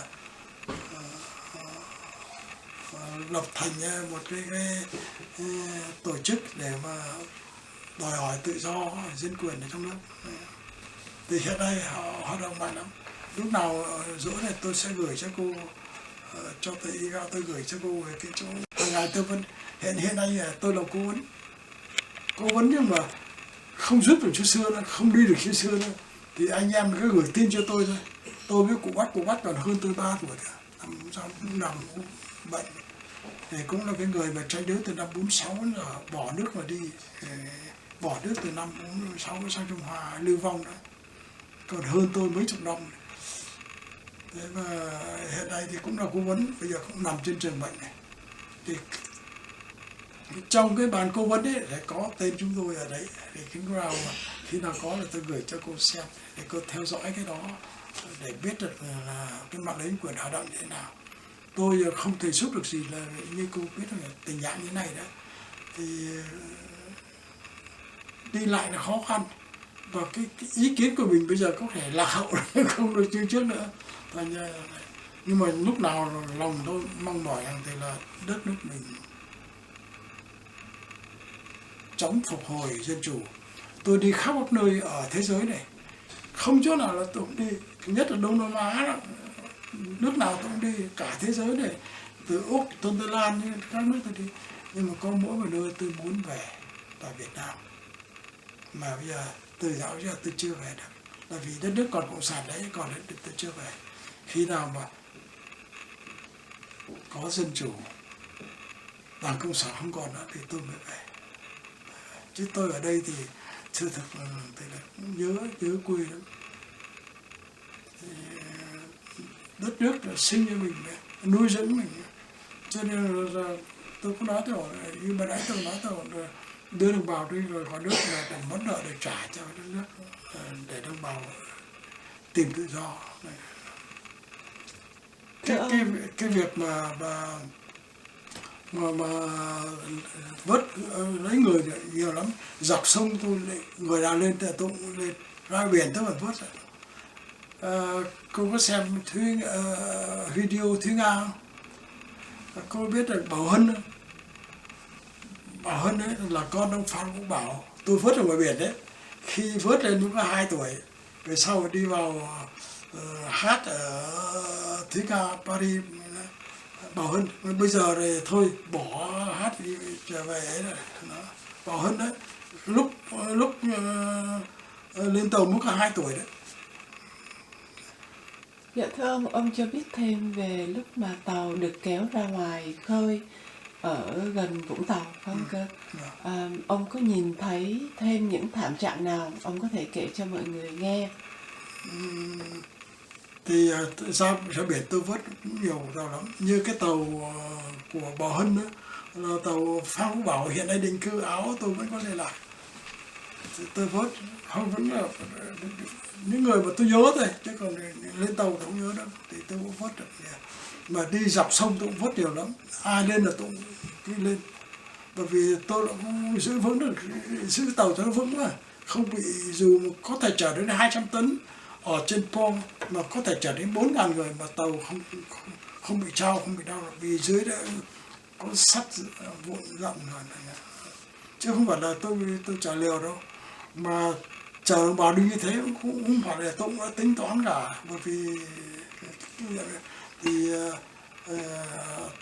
lập thành một cái tổ chức để mà đòi hỏi tự do dân quyền ở trong nước. Thì hiện nay họ hoạt động mạnh lắm. Lúc nào rỗi này tôi sẽ gửi cho cô, cho tôi email, tôi gửi cho cô về cái chỗ hàng ngày tư vấn. Hiện nay tôi là cố vấn nhưng mà không giúp được như xưa nữa, không đi được như xưa nữa, thì anh em cứ gửi tin cho tôi thôi. Tôi với cụ Bách còn hơn tôi 3 tuổi cả, nằm bệnh. Thì cũng là cái người mà tranh đấu từ năm 46 là bỏ nước mà đi, bỏ nước từ năm 46 sang Trung Hoa lưu vong đó, còn hơn tôi mấy chục năm. Thế mà hiện nay thì cũng là cố vấn, bây giờ cũng nằm trên giường bệnh này. Thì trong cái bàn cố vấn ấy lại có tên chúng tôi ở đấy, để khi nào có là tôi gửi cho cô xem để cô theo dõi cái đó để biết được là cái mạng lưới nhân quyền hoạt động như thế nào. Tôi không thể giúp được gì, là như cô biết là tình trạng như này đó, thì đi lại là khó khăn, và cái ý kiến của mình bây giờ có thể lạc hậu không được như trước nữa. Nhưng mà lúc nào lòng tôi mong mỏi rằng thì là đất nước mình chống phục hồi dân chủ. Tôi đi khắp các nơi ở thế giới này, không chỗ nào là tôi cũng đi, nhất là Đông Nam Á đó, nước nào tôi cũng đi, cả thế giới này, từ Úc, Tân Tây Lan, các nước tôi đi. Nhưng mà có mỗi một nơi tôi muốn về là Việt Nam, mà bây giờ từ dạo giờ tôi chưa về được, là vì đất nước còn cộng sản đấy, còn đất tôi chưa về. Khi nào mà có dân chủ, Đảng Cộng sản không còn nữa thì tôi mới về. Chứ tôi ở đây thì sự thật là nhớ quê lắm. Đất nước là sinh cho mình, nuôi dưỡng mình, cho nên là tôi cũng nói rồi, như bà nãy tôi nói rồi, đưa đồng bào đi rồi có nước là để món nợ để trả cho đất nước, để đồng bào tìm tự do. Cái việc mà vớt lấy người nhiều lắm, dọc sông tôi người nào lên tôi cũng lên, ra biển tôi còn vớt. Cô có xem video Thúy Nga không? Cô biết được Bảo Hân không? Bảo Hân ấy là con ông Phan Vũ Bảo, tôi vớt ở ngoài biển đấy, khi vớt lên lúc có 2 tuổi, về sau đi vào hát ở Thúy Ca Paris, Bảo Hân. Bây giờ thì thôi bỏ hát đi trở về ấy rồi, nó Bảo Hân đấy, lúc lúc lên tàu mới có 2 tuổi đấy. Dạ thưa ông cho biết thêm về lúc mà tàu được kéo ra ngoài khơi ở gần Vũng Tàu phải không cơ? Ông có nhìn thấy thêm những thảm trạng nào ông có thể kể cho mọi người nghe? Thì ra biển tôi vớt cũng nhiều tàu lắm, như cái tàu của Bảo Hân đó, là tàu Phan Quốc Bảo hiện nay định cư Áo, tôi vẫn có liên lạc. Thì tôi vớt không, vẫn là những người mà tôi nhớ thôi, chứ còn lên tàu tôi không nhớ đâu, thì tôi cũng vớt được. Mà đi dọc sông tôi cũng vớt nhiều lắm, ai lên là tôi cũng cứ lên, bởi vì tôi đã cũng giữ vững được, giữ tàu cho nó vững mà không bị, dù có thể chở đến 200 tấn ở trên pong mà có thể chở đến 4.000 người mà tàu không bị trao, không bị đau, vì dưới đã có sắt vụn dặn rồi này. Chứ không phải là tôi trả liều đâu, mà chở đồng bào đi như thế cũng không phải là tôi cũng đã tính toán cả, bởi vì thì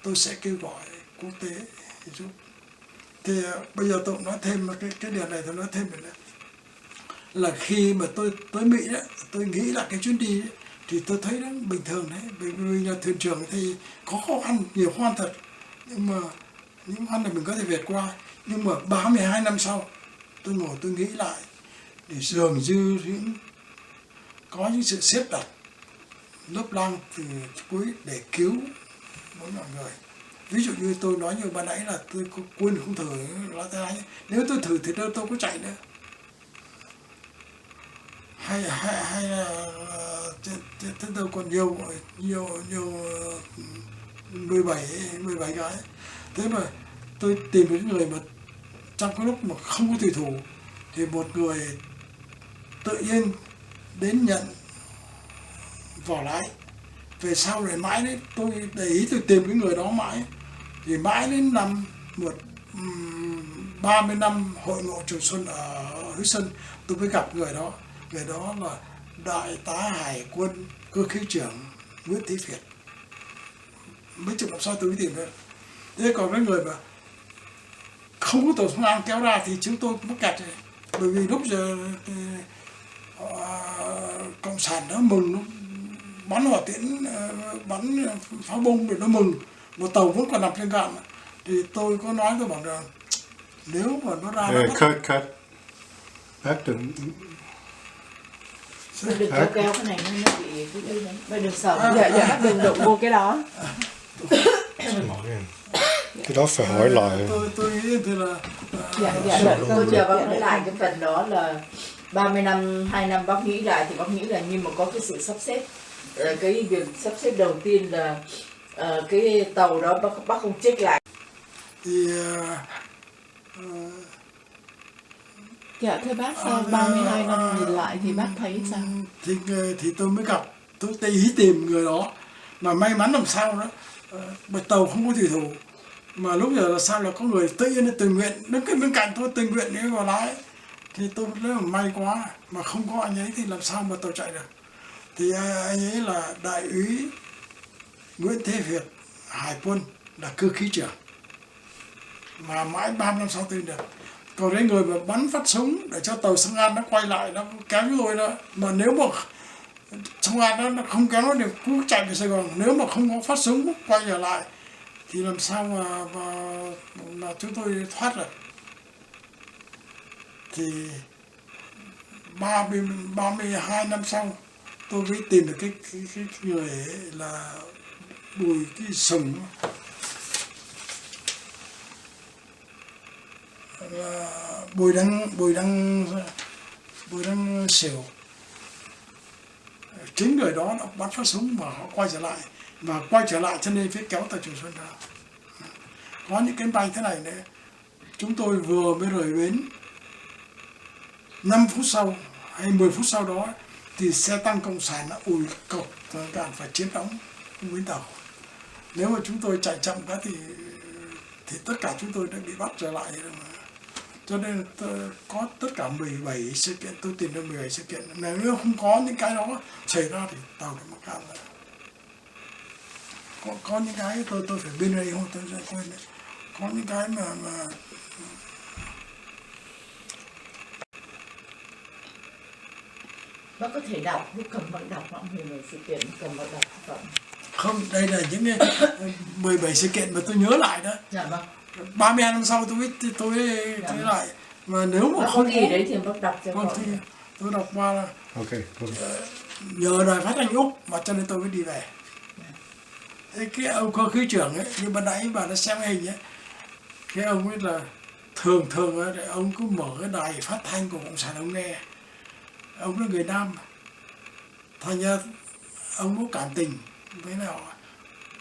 tôi sẽ kêu gọi quốc tế giúp. Thì bây giờ tôi cũng nói thêm cái điều này, tôi nói thêm về nữa là khi mà tôi tới Mỹ đó, tôi nghĩ là cái chuyến đi ấy, thì tôi thấy nó bình thường đấy, bởi vì là thuyền trưởng thì có khó khăn, nhiều khó khăn thật, nhưng mà những khó khăn này mình có thể vượt qua. Nhưng mà 32 năm sau tôi ngồi tôi nghĩ lại, để dường như có những sự xếp đặt lớp lang từ cuối để cứu mỗi mọi người. Ví dụ như tôi nói như ban nãy là tôi quên không thử lá tay, nếu tôi thử thì tôi có chạy nữa, hay là thế tôi còn nhiều 17 cái. Thế mà tôi tìm đến người mà trong cái lúc mà không có thủy thủ thì một người tự nhiên đến nhận vỏ lái. Về sau này mãi đấy tôi để ý, tôi tìm cái người đó mãi, thì mãi đến năm 30 năm hội ngộ Trường Xuân ở Houston tôi mới gặp người đó. Người đó là đại tá hải quân cơ khí trưởng Nguyễn Thị Việt. Mấy chục năm sau tôi mới tìm được. Thế còn cái người mà không có tàu súng An kéo ra thì chúng tôi mắc kẹt rồi. Bởi vì lúc giờ cộng sản nó mừng, nó bắn hỏa tiễn, bắn pháo bông để nó mừng, một tàu vẫn còn nằm trên cạn. Thì tôi có nói, tôi bảo rằng nếu mà nó ra Cut. Bác đừng... Đừng kéo cái này nó bị cái đấy, bây đừng sợ. Dạ bác đừng đụng vô cái đó. Cái đó phải hỏi lại. Tôi nghĩ thì là Tôi chờ bác nói lại cái phần đó là 30 năm, 2 năm bác nghĩ lại thì bác nghĩ là nhưng mà có cái sự sắp xếp. Cái việc sắp xếp đầu tiên là cái tàu đó bác không check lại. thì Dạ thưa bác, sau 32 năm nhìn lại thì bác thấy sao? thì tôi mới gặp, tôi ý tìm người đó, mà may mắn làm sao đó, bởi tàu không có thủy thủ, mà lúc giờ là sao là có người tự nhiên tình nguyện đứng cái bên cạnh tôi, tình nguyện để vào lái, thì tôi rất là may quá, mà không có anh ấy thì làm sao mà tàu chạy được. Thì anh ấy là đại úy Nguyễn Thế Việt, hải quân, là cơ khí trưởng, mà mãi 30 năm sau tôi được. Còn cái người mà bắn phát súng để cho tàu Sông An nó quay lại, nó kéo chúng tôi đó, mà nếu mà Sông An nó không kéo nó được cứ chạy về Sài Gòn, nếu mà không có phát súng quay trở lại thì làm sao mà chúng tôi thoát được. Thì 32 năm sau tôi mới tìm được cái người ấy là Bùi cái Sùng, Bùi Đăng Xỉu. Chính người đó đã bắn phát súng mà họ quay trở lại, và quay trở lại cho nên phải kéo tàu Trường Xuân ra. Có những cái bay thế này nữa, chúng tôi vừa mới rời bến, 5 phút sau hay 10 phút sau đó thì xe tăng cộng sản đã ùi cộc cạn phải chiếm đóng bến tàu. Nếu mà chúng tôi chạy chậm quá thì tất cả chúng tôi đã bị bắt trở lại rồi mà. cho nên tôi có tất cả 17 sự kiện, tôi tìm được 17 sự kiện. Nếu không có những cái đó xảy ra thì tàu đã mất cạn rồi. Có những cái tôi phải bên đây không, tôi sẽ quên đấy. Có những cái mà Bác có thể đọc, lúc cầm bác đọc mọi người sự kiện cầm bác đọc phẩm. không, đây là những cái 17 sự kiện mà tôi nhớ lại đó. Dạ vâng. 32 năm sau tôi lại, mà nếu mà Bác có không ghi đấy thì bác đọc cho vâng, con. thì tôi đọc qua là Ok, cool. nhờ đài phát thanh Úc mà cho nên tôi mới đi về. Thế cái ông cơ khí trưởng ấy, như ban nãy bà đã xem hình ấy, cái ông ấy là thường ấy, ông cứ mở cái đài phát thanh của Cộng sản ông nghe. Ông là người Nam, thành ra ông có cảm tình với nào.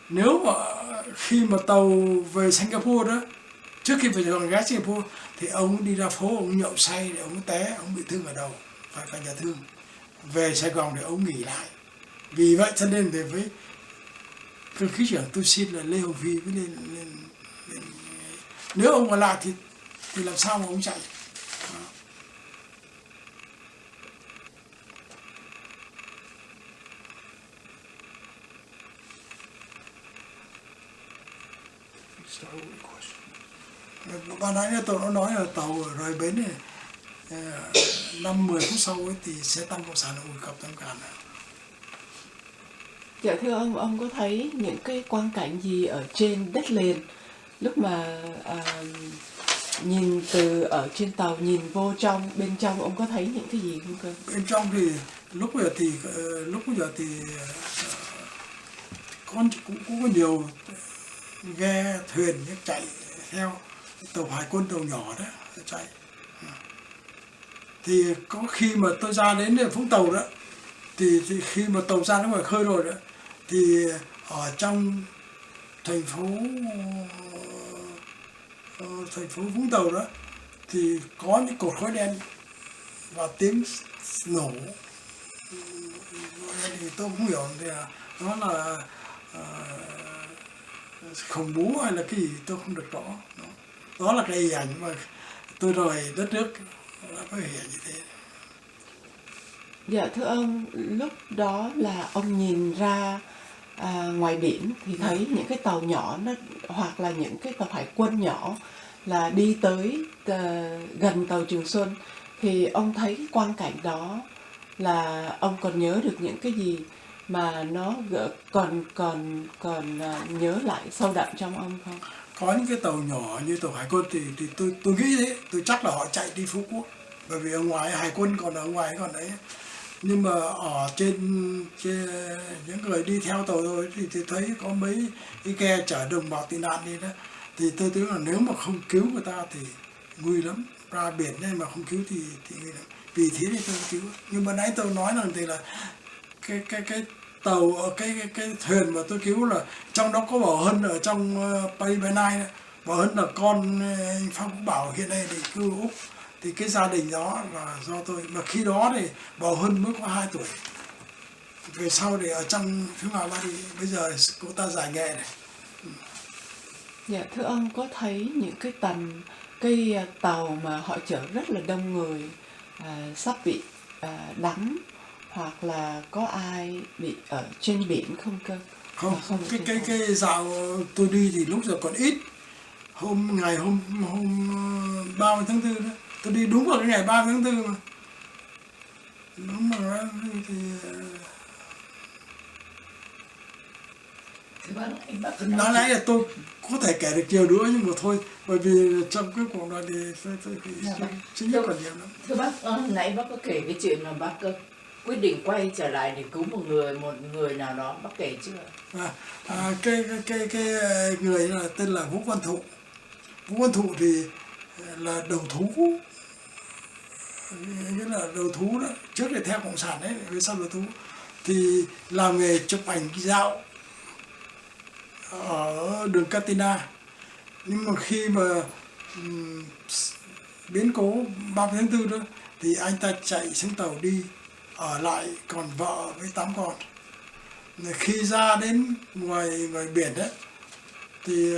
Nếu mà khi mà tàu về Singapore đó, trước khi về ghé Singapore thì ông đi ra phố, ông nhậu say để ông té, ông bị thương ở đầu, phải nhà thương. Về Sài Gòn để ông nghỉ lại. Vì vậy cho nên về với cơ khí trưởng tôi xin là Lê Hồng Phi mới lên nếu ông ở lại thì làm sao mà ông chạy. Ban nãy tôi đã nói là tàu rời bến này 5-10 phút sau ấy thì sẽ tăng cộng sản ủi cập tam cản. Dạ thưa ông có thấy những cái quang cảnh gì ở trên đất liền lúc mà nhìn từ ở trên tàu nhìn vô trong, bên trong ông có thấy những cái gì không cơ? Bên trong thì lúc bây giờ thì cũng có nhiều ghe thuyền chạy theo tàu hải quân, tàu nhỏ đó chạy. Thì có khi mà tôi ra đến Vũng Tàu đó thì khi mà tàu ra nó ngoài khơi rồi đó thì ở trong thành phố Vũng Tàu đó thì có những cột khói đen và tiếng nổ. Thì tôi không hiểu thì nó là khủng bố hay là cái gì tôi không được rõ. Đó là cái hình ảnh mà tôi rời đất nước đã có hiện như thế. Dạ thưa ông, lúc đó là ông nhìn ra ngoài biển thì thấy những cái tàu nhỏ nó, hoặc là những cái tàu hải quân nhỏ là đi tới gần tàu Trường Xuân, thì ông thấy cái quang cảnh đó là ông còn nhớ được những cái gì mà nó còn nhớ lại sâu đậm trong ông không? Có những cái tàu nhỏ như tàu hải quân thì tôi nghĩ thế, tôi chắc là họ chạy đi Phú Quốc, bởi vì ở ngoài hải quân còn ở ngoài còn đấy. Nhưng mà ở trên những người đi theo tàu tôi thì thấy có mấy cái ghe chở đồng bào tị nạn đi đó, thì tôi tưởng là nếu mà không cứu người ta thì nguy lắm, ra biển này mà không cứu thì nguy lắm. Vì thế thì tôi cứu. Nhưng mà nãy tôi nói rằng thì là cái tàu, cái thuyền mà tôi cứu là trong đó có Bảo Hân ở trong Paris-Benai. Bảo Hân là con anh Phan Quốc Bảo hiện nay định cư Úc. Thì cái gia đình đó là do tôi, mà khi đó thì Bảo Hân mới có 2 tuổi. Về sau thì ở trong phía ngoài thì bây giờ cô ta giải nghệ này. Dạ thưa ông, có thấy những cái tàu mà họ chở rất là đông người sắp bị đắm, hoặc là có ai bị ở trên biển không cơ? Không, cái dạo tôi đi thì lúc giờ còn ít. Ngày hôm 30 tháng 4 đó, tôi đi đúng vào cái ngày 30 tháng 4 mà. Đúng mà thì nói nãy là tôi có thể kể được nhiều nữa nhưng mà thôi, bởi vì trong cái cuộc đời thì tôi chính nhất còn nhiều lắm. Thưa bác, nãy bác có kể cái chuyện là bác quyết định quay trở lại để cứu một người nào đó, bác kể chưa? Cái người là tên là Vũ Văn Thụ. Vũ Văn Thụ thì là đầu thú, nghĩa là đầu thú đó, trước thì theo cộng sản đấy, về sau đầu thú thì làm nghề chụp ảnh dạo ở đường Catina. Nhưng mà khi mà biến cố 30 tháng 4 đó thì anh ta chạy xuống tàu đi, ở lại còn vợ với 8 con. Khi ra đến ngoài biển đấy thì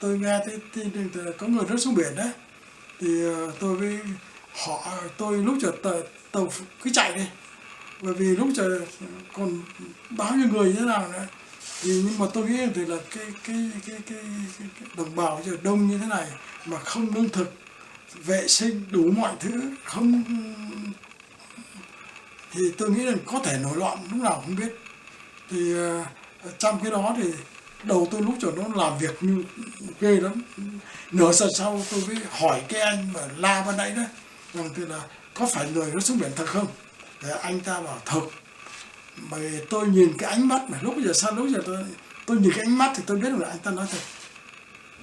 tôi nghe thấy tin có người rớt xuống biển đấy, thì tôi với tôi lúc giờ tàu cứ chạy đi, bởi vì lúc giờ còn bao nhiêu người như thế nào nữa, thì nhưng mà tôi nghĩ thì là cái đồng bào giờ đông như thế này mà không lương thực, vệ sinh đủ mọi thứ không, thì tôi nghĩ là có thể nổi loạn lúc nào không biết. Thì trong cái đó thì đầu tôi lúc giờ nó làm việc như ghê lắm. Nửa giờ sau tôi mới hỏi cái anh mà la ban nãy đó rằng thì là có phải người nó xuống biển thật không, để anh ta bảo thật. Bởi tôi nhìn cái ánh mắt mà lúc giờ tôi nhìn cái ánh mắt thì tôi biết là anh ta nói thật.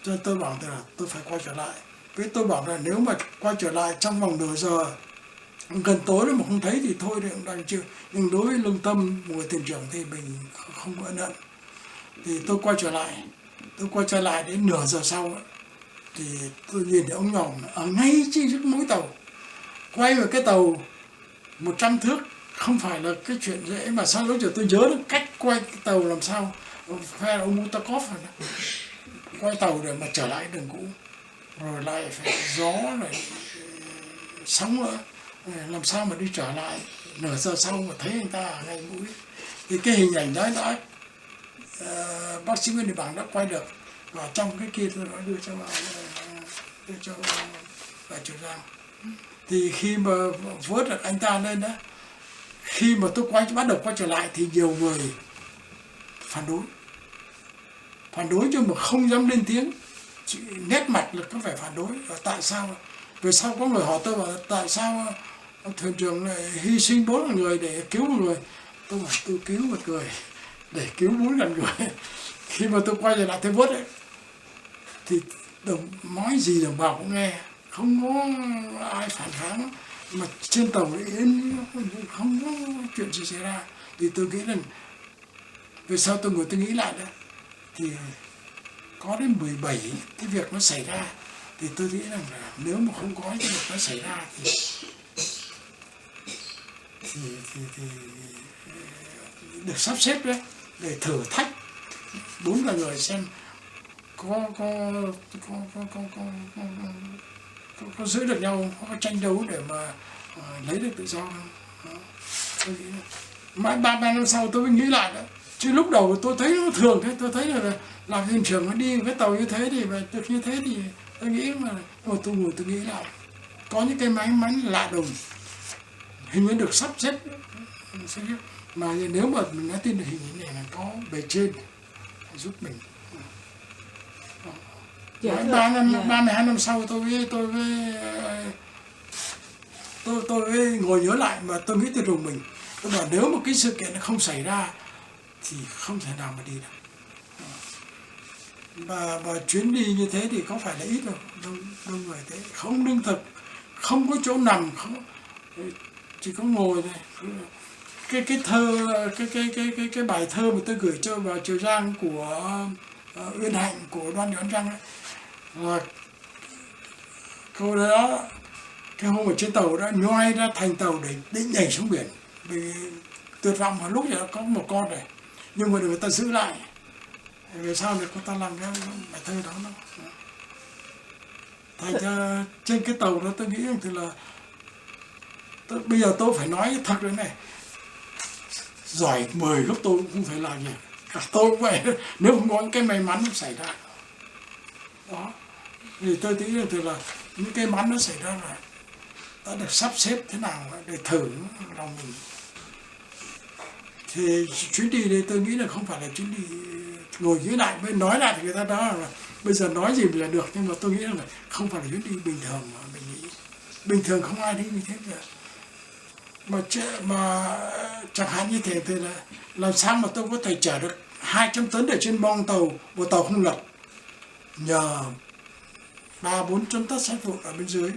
Cho nên tôi bảo là tôi phải quay trở lại. Với tôi bảo là nếu mà quay trở lại trong vòng nửa giờ gần tối mà không thấy thì thôi thì cũng đang chưa. Nhưng đối với lương tâm một người thuyền trưởng thì mình không có ân hận. Thì tôi quay trở lại đến nửa giờ sau thì tôi nhìn thấy ông Nhòm ở ngay trên trước mũi tàu, quay vào cái tàu 100 thước, không phải là cái chuyện dễ. Mà sau lúc giờ tôi nhớ được cách quay cái tàu làm sao, phe ông Mutakov quay tàu để mà trở lại đường cũ, rồi lại phải gió này sóng nữa, làm sao mà đi trở lại nửa giờ sau mà thấy anh ta ở ngay mũi. Thì cái hình ảnh đó bác sĩ Nguyễn Đình Bằng đã quay được, và trong cái kia tôi nói đưa cho bà Trường Giang. Thì khi mà vớt được anh ta lên đó, khi mà tôi bắt đầu quay trở lại thì nhiều người phản đối chứ mà không dám lên tiếng, nét mặt là có vẻ phản đối. Tại sao? Về sau có người hỏi tôi bảo tại sao thuyền trưởng lại hy sinh 4 người để cứu một người. Tôi bảo tôi cứu một người để cứu 4.000 người. Khi mà tôi quay trở lại tôi vớt ấy, thì nói gì đồng bào cũng nghe, không có ai phản kháng, mà trên tàu yên không có chuyện gì xảy ra. Thì tôi nghĩ là về sau tôi ngồi tôi nghĩ lại đó, thì có đến 17 cái việc nó xảy ra, thì tôi nghĩ rằng là nếu mà không có cái việc nó xảy ra thì được sắp xếp đấy để thử thách 4 người xem có giữ được nhau, có tranh đấu để mà lấy được tự do không. Tôi nghĩ là mãi 3 năm sau tôi mới nghĩ lại đó, chứ lúc đầu tôi thấy nó thường thế, tôi thấy là làm thuyền trưởng nó đi cái tàu như thế thì như thế thì tôi nghĩ mà tôi ngồi tôi nghĩ lại có những cái máy mắn lạ lùng hình như được sắp xếp mà nếu mà mình nói tin được hình ảnh này là có bề trên giúp mình. 32 năm sau tôi mới ngồi nhớ lại mà tôi nghĩ từ rùng mình. Tôi bảo nếu một cái sự kiện nó không xảy ra thì không thể nào mà đi được. Và chuyến đi như thế thì có phải là ít đâu, đông người thế, không lương thực, không có chỗ nằm, không, chỉ có ngồi này. Cái thơ, cái bài thơ mà tôi gửi cho vào Trường Giang của Uyên Hạnh, của Đoan Doãn Trăng ấy, là câu đó cái hôm ở trên tàu đã nhoai ra thành tàu để định nhảy xuống biển, vì tuyệt vọng mà lúc giờ có một con này, nhưng mà người ta giữ lại. Về sau thì người ta làm cái bài thơ đó nó thành ra trên cái tàu đó tôi nghĩ rằng thì là bây giờ tôi phải nói thật đấy này, giỏi 10 gấp tôi cũng không phải làm gì, cả tôi cũng vậy. Nếu không có những cái may mắn nó xảy ra đó, thì tôi nghĩ rằng thì là những cái mắn nó xảy ra là đã được sắp xếp thế nào để thử lòng mình. Thì chuyến đi đây tôi nghĩ là không phải là chuyến đi ngồi nghĩ lại mới nói lại thì người ta đó là bây giờ nói gì là được, nhưng mà tôi nghĩ là không phải là chuyến đi bình thường mà mình nghĩ. Bình thường không ai đi như thế cả. Mà chẳng hạn như thế thì là làm sao mà tôi có thể chở được 200 tấn ở trên bong tàu, một tàu không lật, nhờ 3-4 tấn tất sắt vụn ở bên dưới,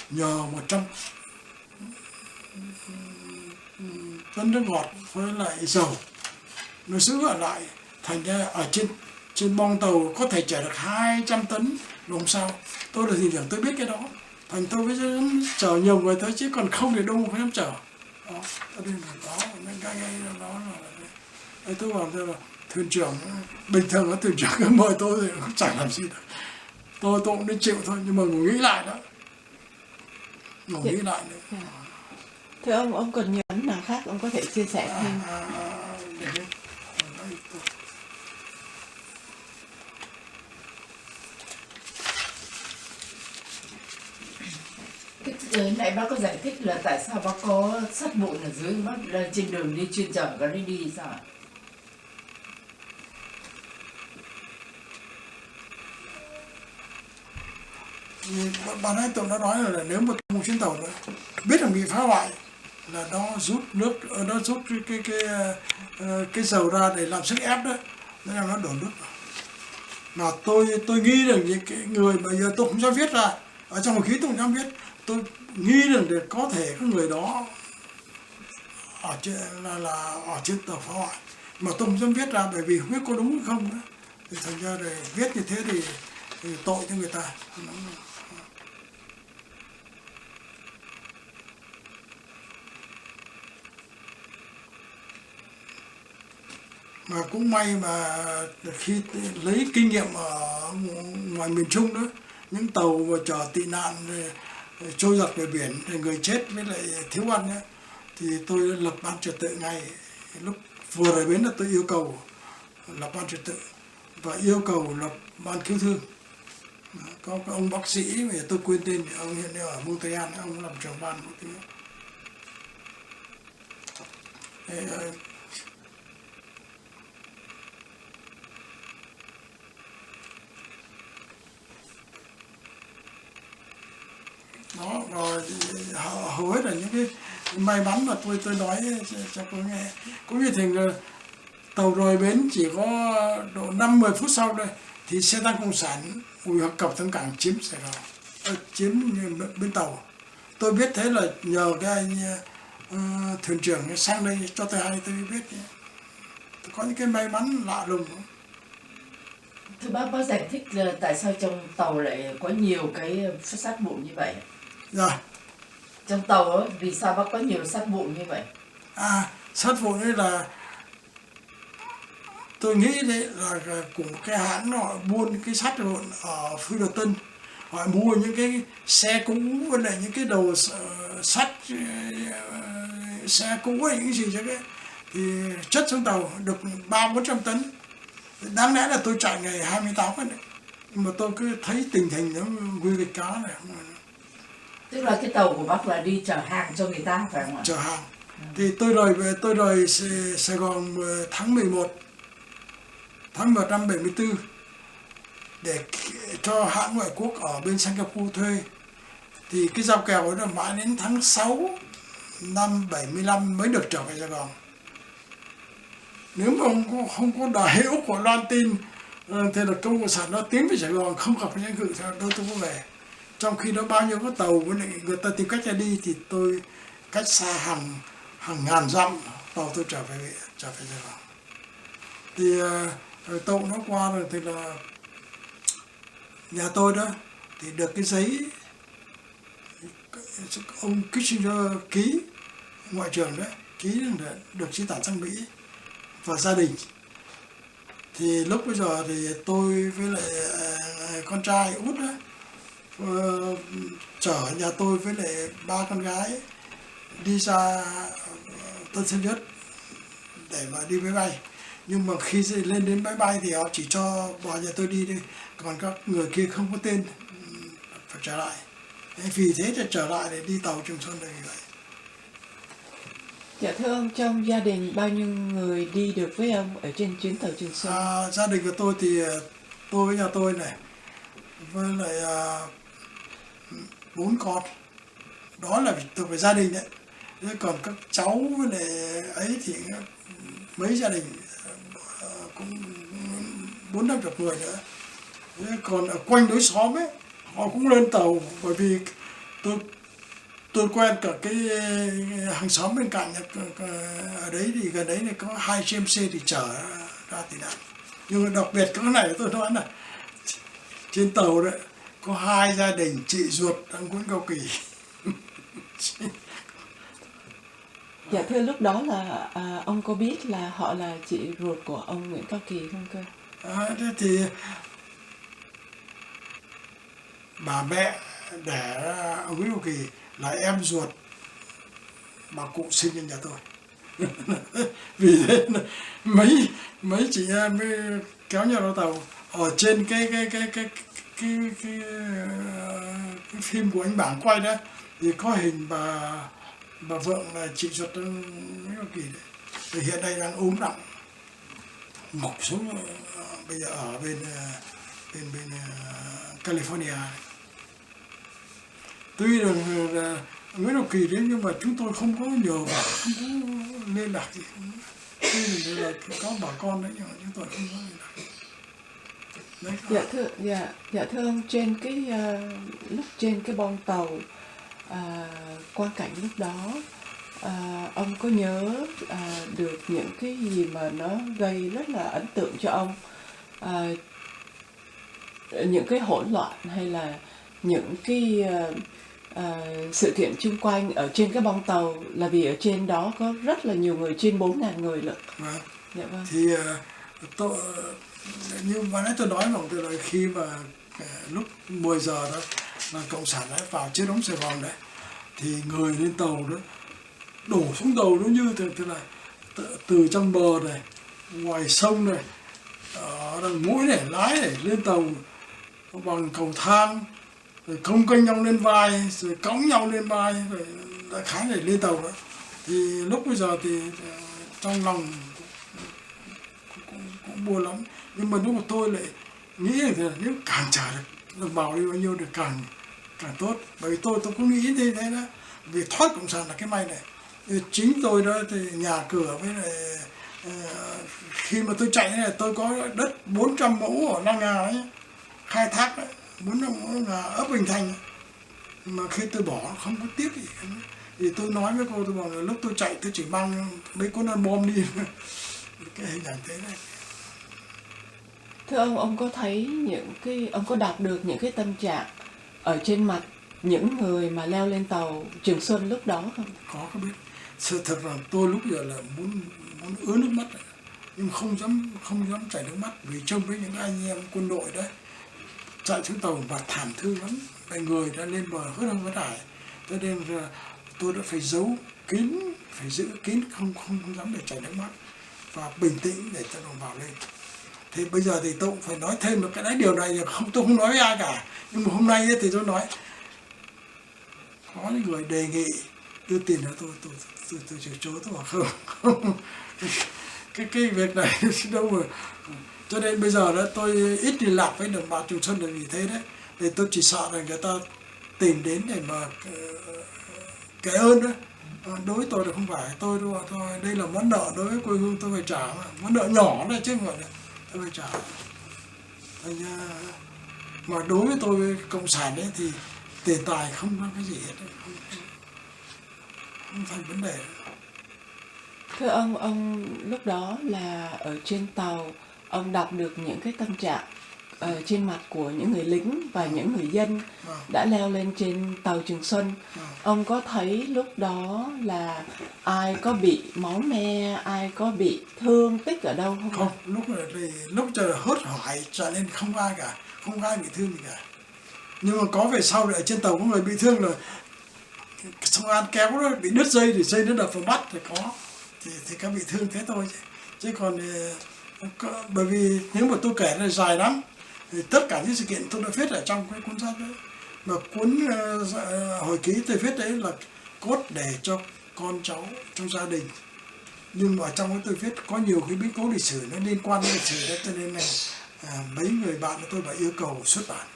nhờ 100 tấn nước ngọt với lại dầu nó giữ ở lại, thành ra ở trên bong tàu có thể chở được 200 tấn làm sao. Tôi là thuyền trưởng tôi biết cái đó, thành tôi mới chở nhiều người tới, chứ còn không thì đâu mà phải dám chở đó. Tôi đi đó nên cái đó là tôi bảo tôi là thuyền trưởng bình thường thuyền trưởng cứ mời tôi thì cũng chẳng làm gì đâu, tôi cũng nên chịu thôi, nhưng mà nghĩ lại đó, nghĩ lại nữa. Thưa ông còn nhiều vấn nào khác ông có thể chia sẻ thêm? Nãy bác có giải thích là tại sao bác có sắt vụn ở dưới, bác trên đường đi chuyên chở có đi sao ạ? Bạn ấy tôi đã nói là nếu một chuyến tàu nữa biết là bị phá hoại là nó rút nước, nó rút cái dầu ra để làm sức ép đó, nên là nó đổ nước vào. Mà tôi nghi rằng những cái người mà giờ tôi không dám viết ra ở trong một khí tôi không dám viết, tôi nghi rằng để có thể cái người đó ở trên là ở trên tàu phá hoại, mà tôi không dám viết ra bởi vì không biết có đúng hay không nữa, thì thành ra để viết như thế thì tội cho người ta. Mà cũng may mà khi lấy kinh nghiệm ở ngoài miền Trung đó, những tàu mà chở tị nạn trôi giặt về biển, người chết với lại thiếu ăn ấy, thì tôi lập ban trật tự ngay lúc vừa rời bến là tôi yêu cầu lập ban trật tự và yêu cầu lập ban cứu thương. Có cái ông bác sĩ mà tôi quên tên, ông hiện nay ở Montreal, ông làm trưởng ban một thứ. Đó, rồi hầu hết là những cái may mắn mà tôi nói cho cô nghe. Cũng như thành là tàu rời bến chỉ có độ 5-10 phút sau đây thì xe tăng cộng sản Bùi Học Cập thắng cảng chiếm Sài Gòn, chiếm bến tàu. Tôi biết thế là nhờ cái anh thuyền trưởng sang đây cho tôi hay tôi biết. Tôi có những cái may mắn lạ lùng. Thưa bác giải thích là tại sao trong tàu lại có nhiều cái sắt vụn như vậy? Rồi. Trong tàu ấy, vì sao bác có nhiều sắt vụn như vậy? Sắt vụn ấy là tôi nghĩ đấy là của một cái hãng họ buôn cái sắt vụn ở Phi Luật Tân, họ mua những cái xe cũ với lại những cái đầu sắt xe cũ hay những gì cho cái thì chất xuống tàu được 300-400 tấn. Đáng lẽ là tôi chạy ngày 28 đấy, nhưng mà tôi cứ thấy tình hình nó nguy kịch cá này. Tức là cái tàu của bác là đi chở hàng cho người ta phải không ạ? Chở hàng. Thì tôi rời Sài Gòn tháng 11 năm 74 để cho hãng ngoại quốc ở bên Singapore thuê. Thì cái giao kèo đó mãi đến tháng 6 năm 75 mới được trở về Sài Gòn. Nếu mà không có đại Úc của loan tin thì là công cộng sản nó tiến về Sài Gòn không gặp những cự đâu tôi có về. Trong khi đó bao nhiêu có tàu với lại người ta tìm cách ra đi thì tôi cách xa hàng ngàn dặm tàu tôi trở về Sài Gòn. Thì tàu nó qua rồi thì là nhà tôi đó thì được cái giấy ông Kissinger ký, ngoại trưởng đấy ký được di tản sang Mỹ và gia đình. Thì lúc bây giờ thì tôi với lại con trai út đó chở nhà tôi với lại 3 con gái đi ra Tân Sơn Nhất để mà đi máy bay. Nhưng mà khi lên đến máy bay thì họ chỉ cho vào nhà tôi đi thôi, còn các người kia không có tên, phải trở lại. Vì thế thì trở lại để đi tàu Trường Sơn này vậy. Dạ thưa ông, trong gia đình bao nhiêu người đi được với ông ở trên chuyến tàu Trường Sơn? Gia đình của tôi thì tôi với nhà tôi này với lại 4 con, đó là thuộc về gia đình đấy. Thế còn các cháu với lại ấy thì mấy gia đình cũng 400-500 người nữa. Thế còn ở quanh đối xóm ấy họ cũng lên tàu, bởi vì tôi quen cả cái hàng xóm bên cạnh ở đấy, thì gần đấy thì có 2 CMC thì chở ra tị nạn. Nhưng mà đặc biệt cái này tôi nói là trên tàu đấy có 2 gia đình chị ruột đang Nguyễn Cao Kỳ. Dạ thưa, lúc đó là ông có biết là họ là chị ruột của ông Nguyễn Cao Kỳ không cơ? Thế thì bà mẹ đẻ ông Nguyễn Cao Kỳ là em ruột bà cụ sinh cho nhà tôi. Vì thế mấy chị em mới kéo nhau đào tàu ở trên cái phim của anh Bảng quay đó, thì có hình bà vợ là chị ruột Nguyễn Cao Kỳ đấy. Thì hiện nay đang ốm nặng, ngục xuống bây giờ ở bên California. Tuy là Nguyễn Cao Kỳ đấy nhưng mà chúng tôi không có nhờ vào, không có liên lạc gì. Tuy là có bà con đấy nhưng mà chúng tôi không có liên lạc. Đấy, Dạ thưa ông, trên cái lúc trên cái bong tàu, quang cảnh lúc đó, ông có nhớ được những cái gì mà nó gây rất là ấn tượng cho ông, những cái hỗn loạn hay là những cái sự kiện chung quanh ở trên cái bong tàu, là vì ở trên đó có rất là nhiều người, trên 4.000 người lận. vâng. Dạ vâng. Thì tôi như vừa nãy tôi nói mà từ là khi mà lúc 10 giờ đó là cộng sản đã vào chiếc đóng Sài Gòn đấy, thì người lên tàu đó đổ xuống tàu nó như thế là từ trong bờ này, ngoài sông này, ở đằng mũi này, lái này lên tàu bằng cầu thang, rồi công kênh nhau lên vai, rồi cõng nhau lên vai, rồi đại khái này lên tàu đó. Thì lúc bây giờ thì trong lòng cũng buồn lắm, nhưng mà lúc mà tôi lại nghĩ là nếu càng trả được đồng bào đi bao nhiêu được càng tốt, bởi vì tôi cũng nghĩ như thế đó, vì thoát cộng sản là cái may này. Chính tôi đó thì nhà cửa với lại khi mà tôi chạy này, tôi có đất 400 mẫu ở Lăng Ngà ấy, khai thác đấy, 400 mẫu là ấp Bình Thành ấy. Mà khi tôi bỏ không có tiếc gì, thì tôi nói với cô, tôi bảo là lúc tôi chạy tôi chỉ mang mấy cuốn album đi. Cái hình ảnh thế này. Thưa ông có thấy ông có đọc được những cái tâm trạng ở trên mặt những người mà leo lên tàu Trường Xuân lúc đó không? Có biết. Sự thật là tôi lúc giờ là muốn ứa nước mắt, nhưng không dám chảy nước mắt, vì trông với những anh em quân đội đấy chạy xuống tàu và thảm thương lắm, người đã lên bờ hớt hông hớt hải, cho nên là tôi đã phải giấu kín, phải giữ kín, không dám để chảy nước mắt và bình tĩnh để cho đồng bào lên. Thì bây giờ thì tôi cũng phải nói thêm một cái đấy, điều này tôi không nói với ai cả, nhưng mà hôm nay thì tôi nói có những người đề nghị đưa tiền cho tôi từ chối, tôi bảo không. cái việc này đâu mà, cho nên bây giờ đó tôi ít liên lạc với đồng bào Trường Xuân là vì thế đấy, để tôi chỉ sợ là người ta tìm đến để mà cái ơn đó. Đối với tôi là không phải tôi đâu, thôi đây là món nợ đối với quê hương tôi phải trả, món nợ nhỏ này chứ không phải là tôi phải trả. Mà đối với tôi cộng sản ấy thì tiền tài không có cái gì hết, không thành vấn đề. Thưa ông lúc đó là ở trên tàu, ông đọc được những cái tâm trạng trên mặt của những người lính và những người dân đã leo lên trên tàu Trường Xuân. Ông có thấy lúc đó là ai có bị máu me, ai có bị thương tích ở đâu không? Không, lúc trời hớt hỏi cho nên không ai cả, không ai bị thương gì cả. Nhưng mà có về sau ở trên tàu có người bị thương là xong an kéo nó bị đứt dây, thì dây nó đập vào mắt thì có, thì các bị thương thế thôi chứ còn bởi vì nếu mà tôi kể là dài lắm thì tất cả những sự kiện tôi đã viết ở trong cái cuốn sách đấy, mà cuốn hồi ký tôi viết đấy là cốt để cho con cháu trong gia đình, nhưng mà trong cái tôi viết có nhiều cái biến cố lịch sử nó liên quan đến lịch sử đấy, cho nên là mấy người bạn của tôi phải yêu cầu xuất bản.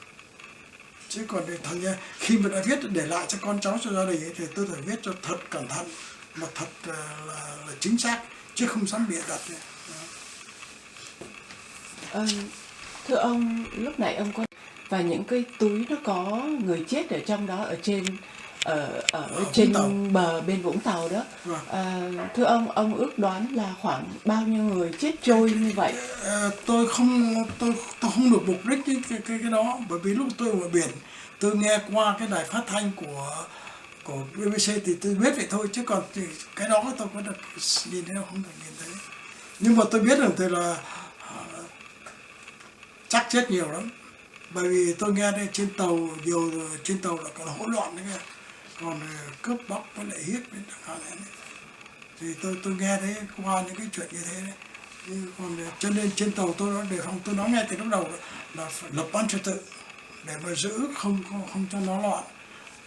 Chứ còn thành ra khi mà đã viết để lại cho con cháu, cho gia đình ấy, thì tôi phải viết cho thật cẩn thận mà thật là chính xác, chứ không dám bịa đặt. Thưa ông, lúc nãy ông có và những cái túi nó có người chết ở trong đó, ở trên bờ bên Vũng Tàu đó. Thưa ông ước đoán là khoảng bao nhiêu người chết trôi như vậy? Tôi không được mục đích cái đó, bởi vì lúc tôi ở biển tôi nghe qua cái đài phát thanh của BBC thì tôi biết vậy thôi, chứ còn thì cái đó tôi có được nhìn thấy không được nhìn thấy. Nhưng mà tôi biết rằng thì là chắc chết nhiều lắm, bởi vì tôi nghe đây trên tàu nhiều, trên tàu là còn hỗn loạn đấy, còn cướp bóc với lại hiếp với chẳng hạn đấy. Thì tôi nghe thấy qua những cái chuyện như thế đấy. Nhưng còn cho nên trên tàu tôi nói, để không, tôi nói ngay từ lúc đầu là phải lập ban trật tự để mà giữ không cho nó loạn,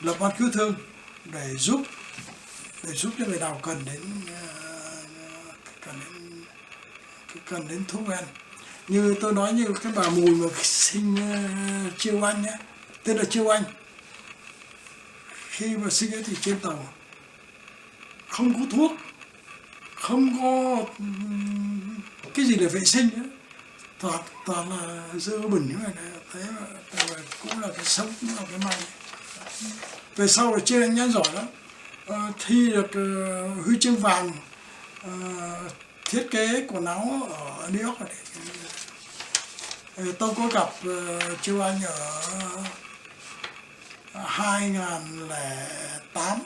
lập ban cứu thương để giúp cho người nào cần đến thuốc men. Như tôi nói, như cái bà Mùi mà sinh Chiêu Anh nhé, tên là Chiêu Anh, khi mà sinh ấy thì trên tàu không có thuốc, không có cái gì để vệ sinh nữa, toàn là dơ bẩn như vậy này. Thế mà cũng là cái sống, cũng là cái may. Về sau là Chiêu Anh nhá giỏi lắm, thi được huy chương vàng thiết kế quần áo ở New York. Tôi có gặp Chiêu Anh ở 2008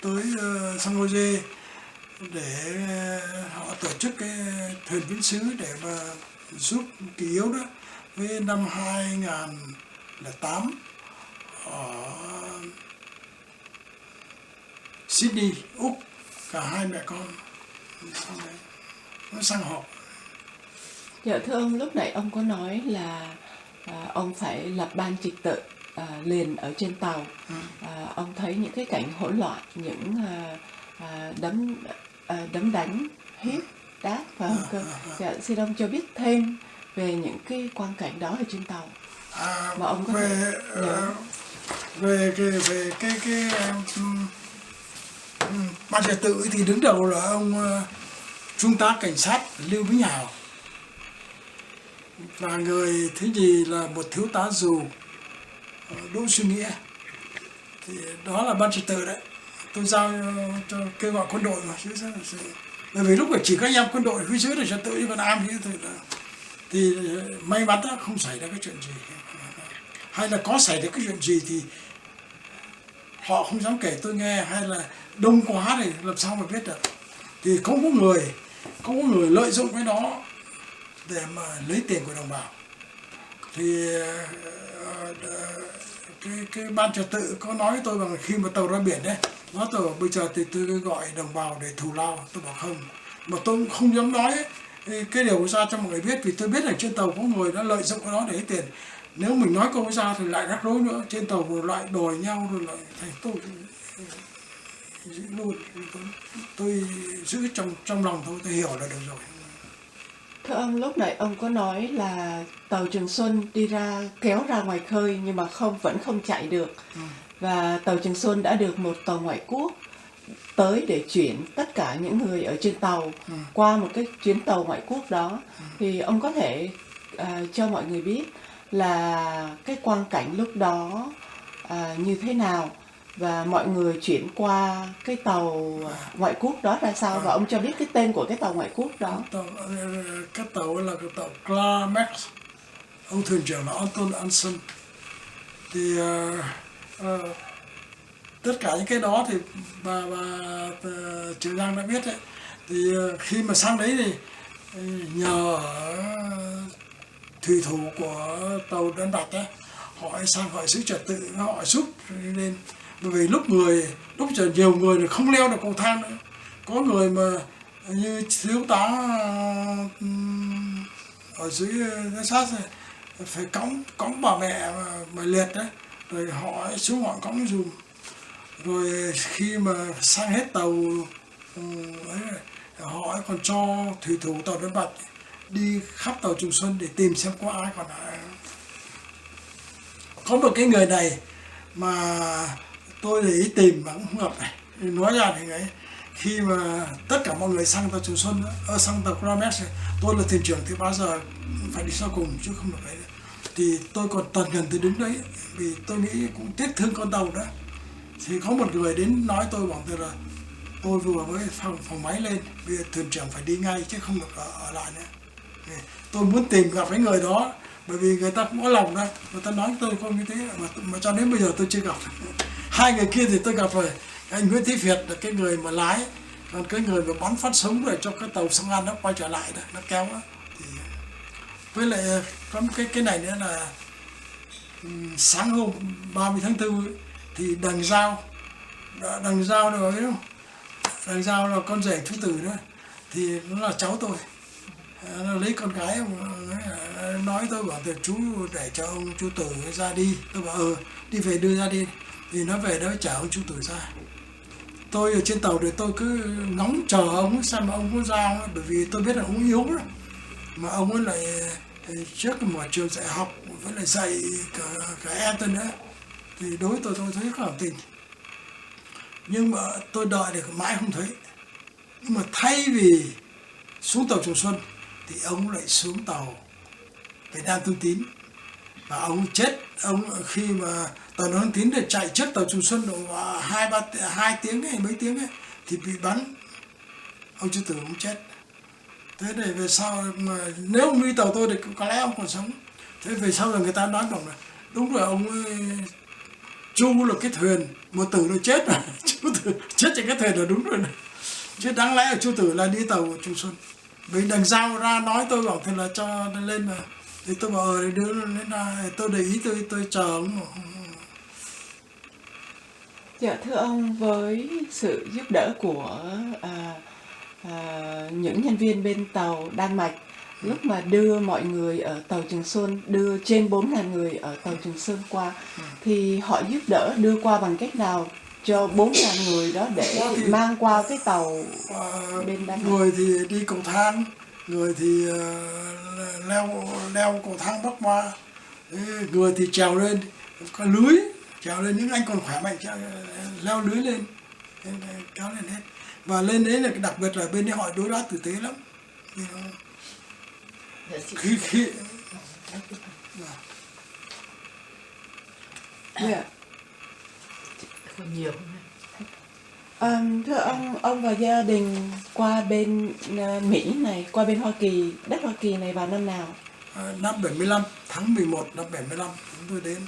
tới San Jose để họ tổ chức cái thuyền viễn sứ để mà giúp kỷ yếu đó. Với năm 2008 ở Sydney, Úc, cả hai mẹ con nó sang họp. Dạ thưa ông, lúc nãy ông có nói là ông phải lập ban trật tự liền ở trên tàu. Ông thấy những cái cảnh hỗn loạn, những đấm đánh, hiếp, đáp, phải không cơ? Dạ, xin ông cho biết thêm về những cái quang cảnh đó ở trên tàu mà ông có thể nhớ. Về cái ban trật tự thì đứng đầu là ông trung tá cảnh sát Lưu Vĩnh Hảo, và người thứ nhì là một thiếu tá dù Đỗ Suy Nghĩa. Thì đó là ban trật tự đấy. Tôi giao cho kêu gọi quân đội mà chứ sao là sự, bởi vì lúc này chỉ có anh em quân đội phía dưới là trật tự, chứ còn am thì may mắn đó, không xảy ra cái chuyện gì, hay là có xảy ra cái chuyện gì thì họ không dám kể tôi nghe, hay là đông quá thì làm sao mà biết được. Thì không có người lợi dụng cái đó để mà lấy tiền của đồng bào. Thì cái ban trật tự có nói với tôi bằng khi mà tàu ra biển đấy, nói tôi bây giờ thì tôi gọi đồng bào để thù lao. Tôi bảo không, mà tôi cũng không dám nói cái điều ra cho mọi người biết, vì tôi biết là trên tàu có người đã lợi dụng cái đó để lấy tiền. Nếu mình nói câu ra thì lại rắc rối nữa, trên tàu rồi lại đòi nhau, rồi lại thành tôi giữ luôn. Tôi giữ trong lòng thôi, tôi hiểu là được rồi. Thưa ông, lúc nãy ông có nói là tàu Trường Xuân đi ra, kéo ra ngoài khơi nhưng mà vẫn không chạy được. Và tàu Trường Xuân đã được một tàu ngoại quốc tới để chuyển tất cả những người ở trên tàu qua một cái chuyến tàu ngoại quốc đó. Thì ông có thể cho mọi người biết là cái quang cảnh lúc đó như thế nào, và mọi người chuyển qua cái tàu ngoại quốc đó ra sao, và ông cho biết cái tên của cái tàu ngoại quốc đó. Cái tàu là cái tàu Climax, ông thuyền trưởng là Anton Anson. Thì tất cả những cái đó thì bà Trường Giang đã biết đấy. Thì khi mà sang đấy thì nhờ thủy thủ của tàu đánh bạc ấy, họ sang hỏi giữ trật tự, họ giúp lên. Bởi vì lúc giờ nhiều người thì không leo được cầu thang nữa. Có người mà như thiếu tá ở dưới cái sát này phải cõng bà mẹ mà liệt đấy, rồi họ xuống họ cõng dùm. Rồi khi mà sang hết tàu ấy, họ còn cho thủy thủ tàu đánh bạc đi khắp tàu Trường Xuân để tìm xem có ai còn lại. Có một cái người này mà tôi để ý tìm mà cũng không gặp này. Nói ra thì ấy, khi mà tất cả mọi người sang tàu Trường Xuân, sang tàu Climax, tôi là thuyền trưởng thì bao giờ phải đi sau cùng chứ không được đấy. Thì tôi còn tận gần tôi đứng đấy, vì tôi nghĩ cũng tiếc thương con tàu đó. Thì có một người đến nói tôi bảo tôi là tôi vừa mới phòng máy lên, bây giờ thuyền trưởng phải đi ngay chứ không được ở lại nữa. Tôi muốn tìm gặp cái người đó, bởi vì người ta cũng có lòng đó, người ta nói tôi không như thế, mà cho đến bây giờ tôi chưa gặp. Hai người kia thì tôi gặp rồi, Anh Nguyễn Thế Việt là cái người mà lái, còn cái người mà bắn phát súng để cho cái tàu Sang An nó quay trở lại đó, nó kéo đó. Thì với lại có một cái này nữa là sáng hôm 30 tháng 4 ấy, thì đằng Giao là biết không? Đằng Giao là con rể chú Tử đó, thì nó là cháu tôi. Nó lấy con gái nói tôi bảo là chú để cho ông chú Tử ra đi, tôi bảo đi về đưa ra đi, thì nó về đó chở ông chú Tử ra. Tôi ở trên tàu thì tôi cứ ngóng chờ ông xem mà ông có ra không, bởi vì tôi biết là ông yếu lắm, mà ông ấy lại trước mở trường dạy học vẫn lại dạy cả em tôi nữa, thì đối với tôi thấy có cảm tình. Nhưng mà tôi đợi được mãi không thấy. Nhưng mà thay vì xuống tàu Trường Xuân thì ông lại xuống tàu Việt Nam Thông Tín, và ông chết. Ông khi mà tàu Thông Tín để chạy trước tàu Trường Xuân độ 2 tiếng hay mấy tiếng ấy, thì bị bắn, ông chú Tử ông chết. Thế để về sau mà nếu ông đi tàu tôi thì có lẽ ông còn sống. Thế về sau là người ta nói rằng là đúng rồi, ông Chu là cái thuyền, một Tử nó chết rồi. Chú Tử chết trên cái thuyền là đúng rồi này. Chứ đáng lẽ chú Tử là đi tàu Trường Xuân. Vì đằng Giao ra nói tôi bảo thì là cho lên mà, thì tôi bảo đưa lên ra, tôi để ý, tôi chờ ông. Dạ thưa ông, với sự giúp đỡ của những nhân viên bên tàu Đan Mạch, lúc mà đưa mọi người ở tàu Trường Xuân, đưa trên 4.000 người ở tàu Trường Xuân qua, thì họ giúp đỡ đưa qua bằng cách nào cho 4.000 người đó để mang qua cái tàu bên Đan Mạch? Người thì đi cầu thang, người thì leo cầu thang bắc qua, người thì trèo lên có lưới, trèo lên, những anh còn khỏe mạnh leo lưới lên, kéo lên hết. Và lên đấy là đặc biệt là bên đấy họ đối đáp tử tế lắm. Khi Dạ. Không nhiều. Thưa ông và gia đình qua bên Mỹ này, qua bên Hoa Kỳ, đất Hoa Kỳ này vào năm nào? Năm 75, tháng 11 năm 75 chúng tôi đến.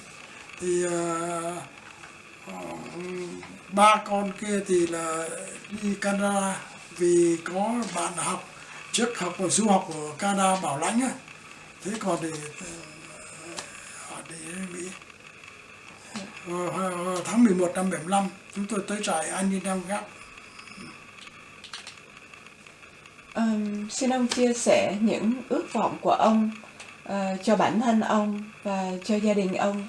Thì ba con kia thì là đi Canada vì có bạn học trước, học ở du học ở Canada Bảo Lãnh á. Thế còn thì họ đi Mỹ. Tháng 11 năm 75 chúng tôi tới trại Antietam Gap. Xin ông chia sẻ những ước vọng của ông cho bản thân ông và cho gia đình ông,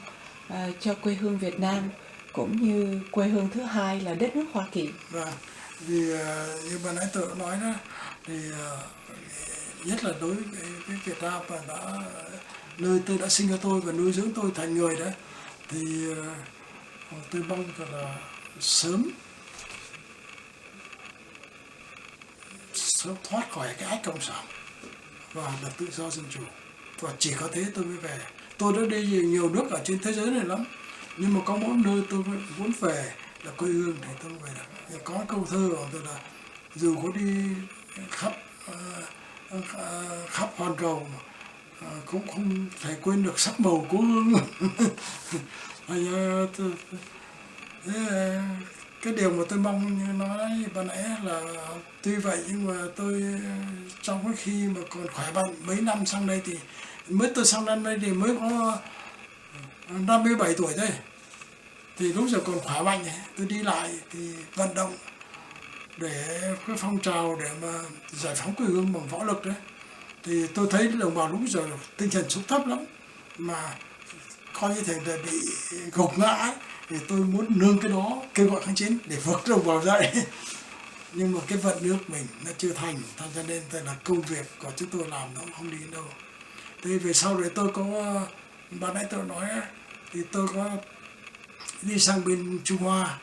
cho quê hương Việt Nam, cũng như quê hương thứ hai là đất nước Hoa Kỳ. Và vì như bà nãy tôi đã nói đó, thì nhất là đối với Việt Nam và nơi tôi đã sinh ra tôi và nuôi dưỡng tôi thành người đó, thì tôi mong là sớm thoát khỏi cái ách cộng sản và được tự do dân chủ, và chỉ có thế tôi mới về. Tôi đã đi nhiều nước ở trên thế giới này lắm, nhưng mà có mỗi nơi tôi muốn về là quê hương thì tôi về được. Có câu thơ của tôi là dù có đi khắp hoàn cầu cũng không thể quên được sắc màu cố hương. Cái điều mà tôi mong như nói ban nãy là tuy vậy nhưng mà tôi trong cái khi mà còn khỏe mạnh mấy năm sang đây thì tôi sang đây thì mới có 57 tuổi thôi, thì lúc giờ còn khỏe mạnh tôi đi lại thì vận động để cái phong trào để mà giải phóng quê hương bằng võ lực đấy, thì tôi thấy đồng bào lúc giờ tinh thần xuống thấp lắm, mà coi như thể là bị gục ngã ấy. Thì tôi muốn nương cái đó kêu gọi kháng chiến để vực đồng bào dậy. Nhưng mà cái vận nước mình nó chưa thành, cho nên là công việc của chúng tôi làm nó không đi đến đâu. Thế về sau đấy tôi có, ban nãy tôi nói thì tôi có đi sang bên Trung Hoa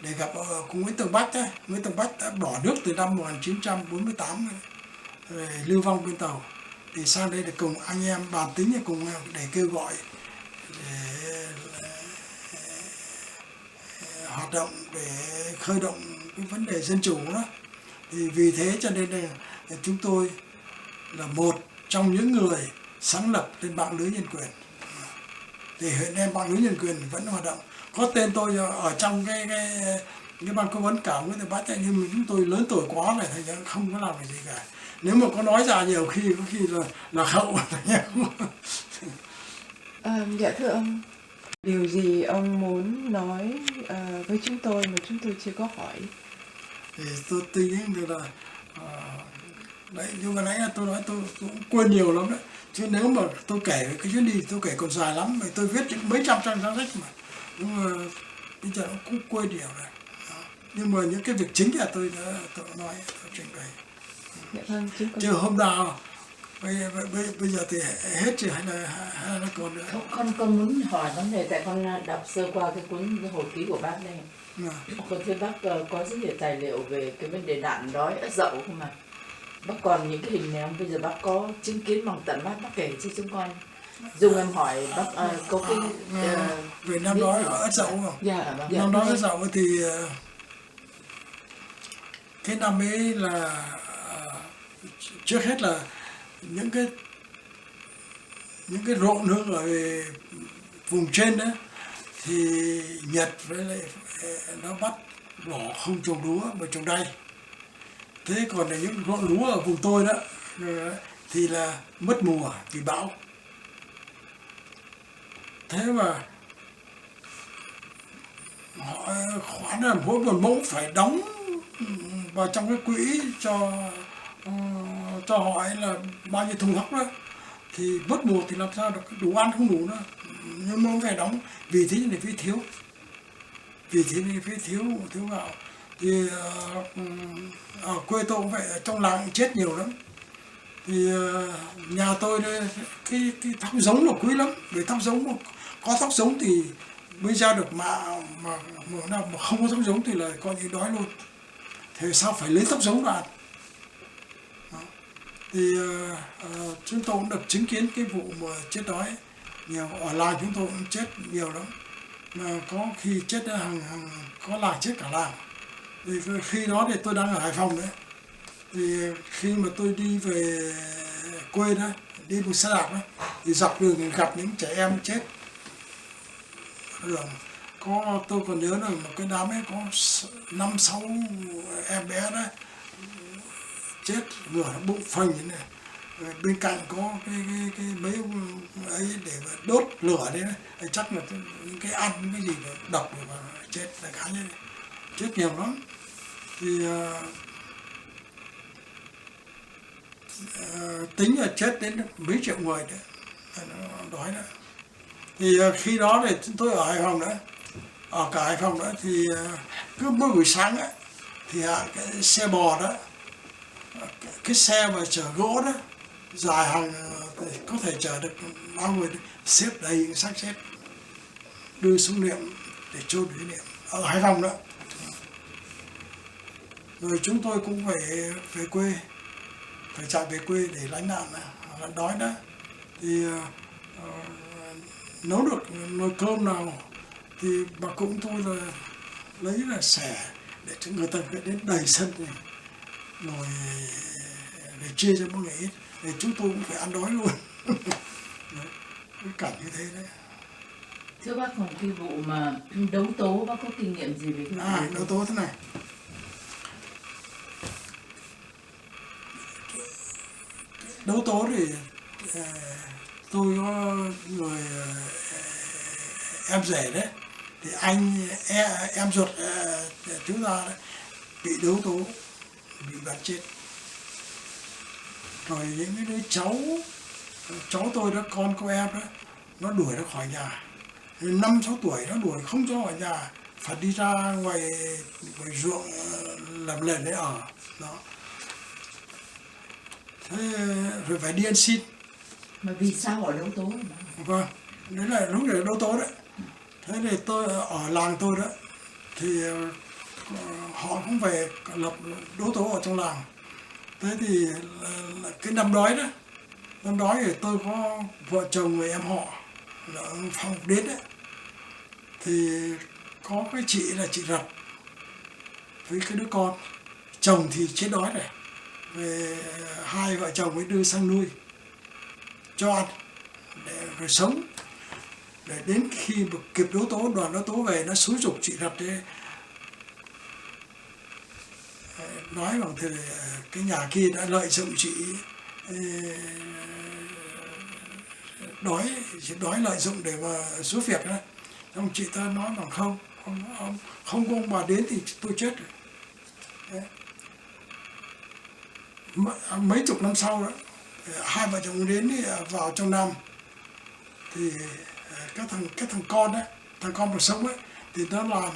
để gặp cùng Nguyễn Tường Bách ấy. Nguyễn Tường Bách đã bỏ nước từ năm 1948 rồi lưu vong bên tàu, thì sang đây để cùng anh em bàn tính cùng để kêu gọi để hoạt động để khơi động cái vấn đề dân chủ đó. Thì vì thế cho nên là chúng tôi là một trong những người sáng lập lên mạng lưới nhân quyền. Thì hiện nay mạng lưới nhân quyền vẫn hoạt động, có tên tôi ở trong cái ban cố vấn cảm với thầy bác ấy, nhưng mà chúng tôi lớn tuổi quá này thành ra không có làm được gì cả. Nếu mà có nói ra nhiều khi có khi là hậu Dạ thưa ông, điều gì ông muốn nói với chúng tôi mà chúng tôi chưa có hỏi? thì tôi tin được là đấy, nhưng mà nãy là tôi nói tôi cũng quên nhiều lắm đấy, chứ nếu mà tôi kể cái chuyến đi tôi kể còn dài lắm, vì tôi viết mấy trăm trang sách mà, nhưng mà bây giờ nó cũng quên nhiều rồi. Đó. Nhưng mà những cái việc chính là tôi đã nói tôi trình bày. Dạ vâng, chúng con. Chứ hôm nào bây giờ thì hết chứ hay là còn nữa. Con muốn hỏi vấn đề, tại con đọc sơ qua cái cuốn hồi ký của bác đây. Con thấy bác có rất nhiều tài liệu về cái vấn đề nạn đói ớt dậu không mà. Bác còn những cái hình này không? Bây giờ bác có chứng kiến bằng tận mắt, bác kể cho chúng con. Dung em hỏi bác có cái về năm đó ở ớt dậu không? Dạ, vâng. dạ. Năm đó ớt dậu thì cái năm ấy là trước hết là những cái ruộng nương ở vùng trên đó thì Nhật với lại nó bắt bỏ không trồng lúa mà trồng đay. Thế còn là những ruộng lúa ở vùng tôi đó thì là mất mùa vì bão. Thế mà họ khoán là mỗi một mẫu phải đóng vào trong cái quỹ cho họ ấy là bao nhiêu thùng hốc đó, thì mất mùa thì làm sao được, đủ ăn không đủ nữa, nhưng mà phải đóng, vì thế này phải thiếu gạo. Thì ở quê tôi cũng vậy, ở trong làng cũng chết nhiều lắm. Thì nhà tôi cái thóc giống là quý lắm, vì thóc giống có thóc giống thì mới ra được, mà không có thóc giống thì là coi như đói luôn. Thế sao phải lấy thóc giống ra ăn. Thì chúng tôi cũng được chứng kiến cái vụ mà chết đói nhiều, ở làng chúng tôi cũng chết nhiều lắm, mà có khi chết có làng chết cả làng. Thì khi đó thì tôi đang ở Hải Phòng đấy, thì khi mà tôi đi về quê đó, đi bằng xe đạp đó, thì dọc đường gặp những trẻ em chết đường. Tôi còn nhớ là một cái đám ấy có 5-6 em bé đó chết, ngửa nó bụng phình như này. Rồi bên cạnh có cái mấy ấy để mà đốt lửa đấy, chắc là những cái ăn cái gì mà độc rồi mà chết là khá như này. Chết nhiều lắm. Thì tính là chết đến mấy triệu người đấy, nó đói đó. Thì khi đó thì tôi ở Hải Phòng nữa, ở cả Hải Phòng nữa, thì cứ mỗi buổi sáng ấy, thì cái xe bò đó, cái xe mà chở gỗ đó, dài hàng có thể chở được bao người, xếp đầy xác chết đưa xuống niệm để chôn kỷ niệm ở Hải Phòng đó. Rồi chúng tôi cũng phải về quê, phải chạy về quê để lánh nạn đói đó. Thì nấu được nồi cơm nào thì bà cũng tôi là lấy là xẻ để cho người ta đến đầy sân này, rồi để chia cho mọi người ít, để chúng tôi cũng phải ăn đói luôn. Đấy, cái cảnh như thế đấy. Thưa bác, còn cái vụ mà đấu tố, bác có kinh nghiệm gì về cái vụ Đấu tố thế này. Đấu tố thì tôi có người em rể đấy, thì em ruột chúng ta đấy, bị đấu tố, bị bắn chết. Rồi những cái đứa cháu tôi đó, con cô em đó, nó đuổi nó khỏi nhà. 5-6 tuổi nó đuổi không cho ở nhà, phải đi ra ngoài ruộng làm lền đấy ở đó. Thế rồi phải đi ăn xin. mà vì sao họ đấu tố? Vâng, đấy là lúc đấy đấu tố đấy. Thế thì tôi ở làng tôi đó, thì họ cũng về lập đấu tố ở trong làng. Thế thì cái năm đói thì tôi có vợ chồng người em họ là ông Phong đến đấy, thì có cái chị là chị Rập với cái đứa con, chồng thì chết đói này, về hai vợ chồng mới đưa sang nuôi cho ăn để rồi sống, để đến khi mà kịp đấu tố, đoàn đấu tố về nó xúi giục chị Rập đấy nói bằng thì cái nhà kia đã lợi dụng chị đói lợi dụng để mà giúp việc đó. Xong chị ta nói bằng không có ông bà đến thì tôi chết rồi. Đấy. Mấy chục năm sau đó, hai vợ chồng đến thì vào trong Nam thì cái thằng con đấy, thằng con mà sống ấy thì nó làm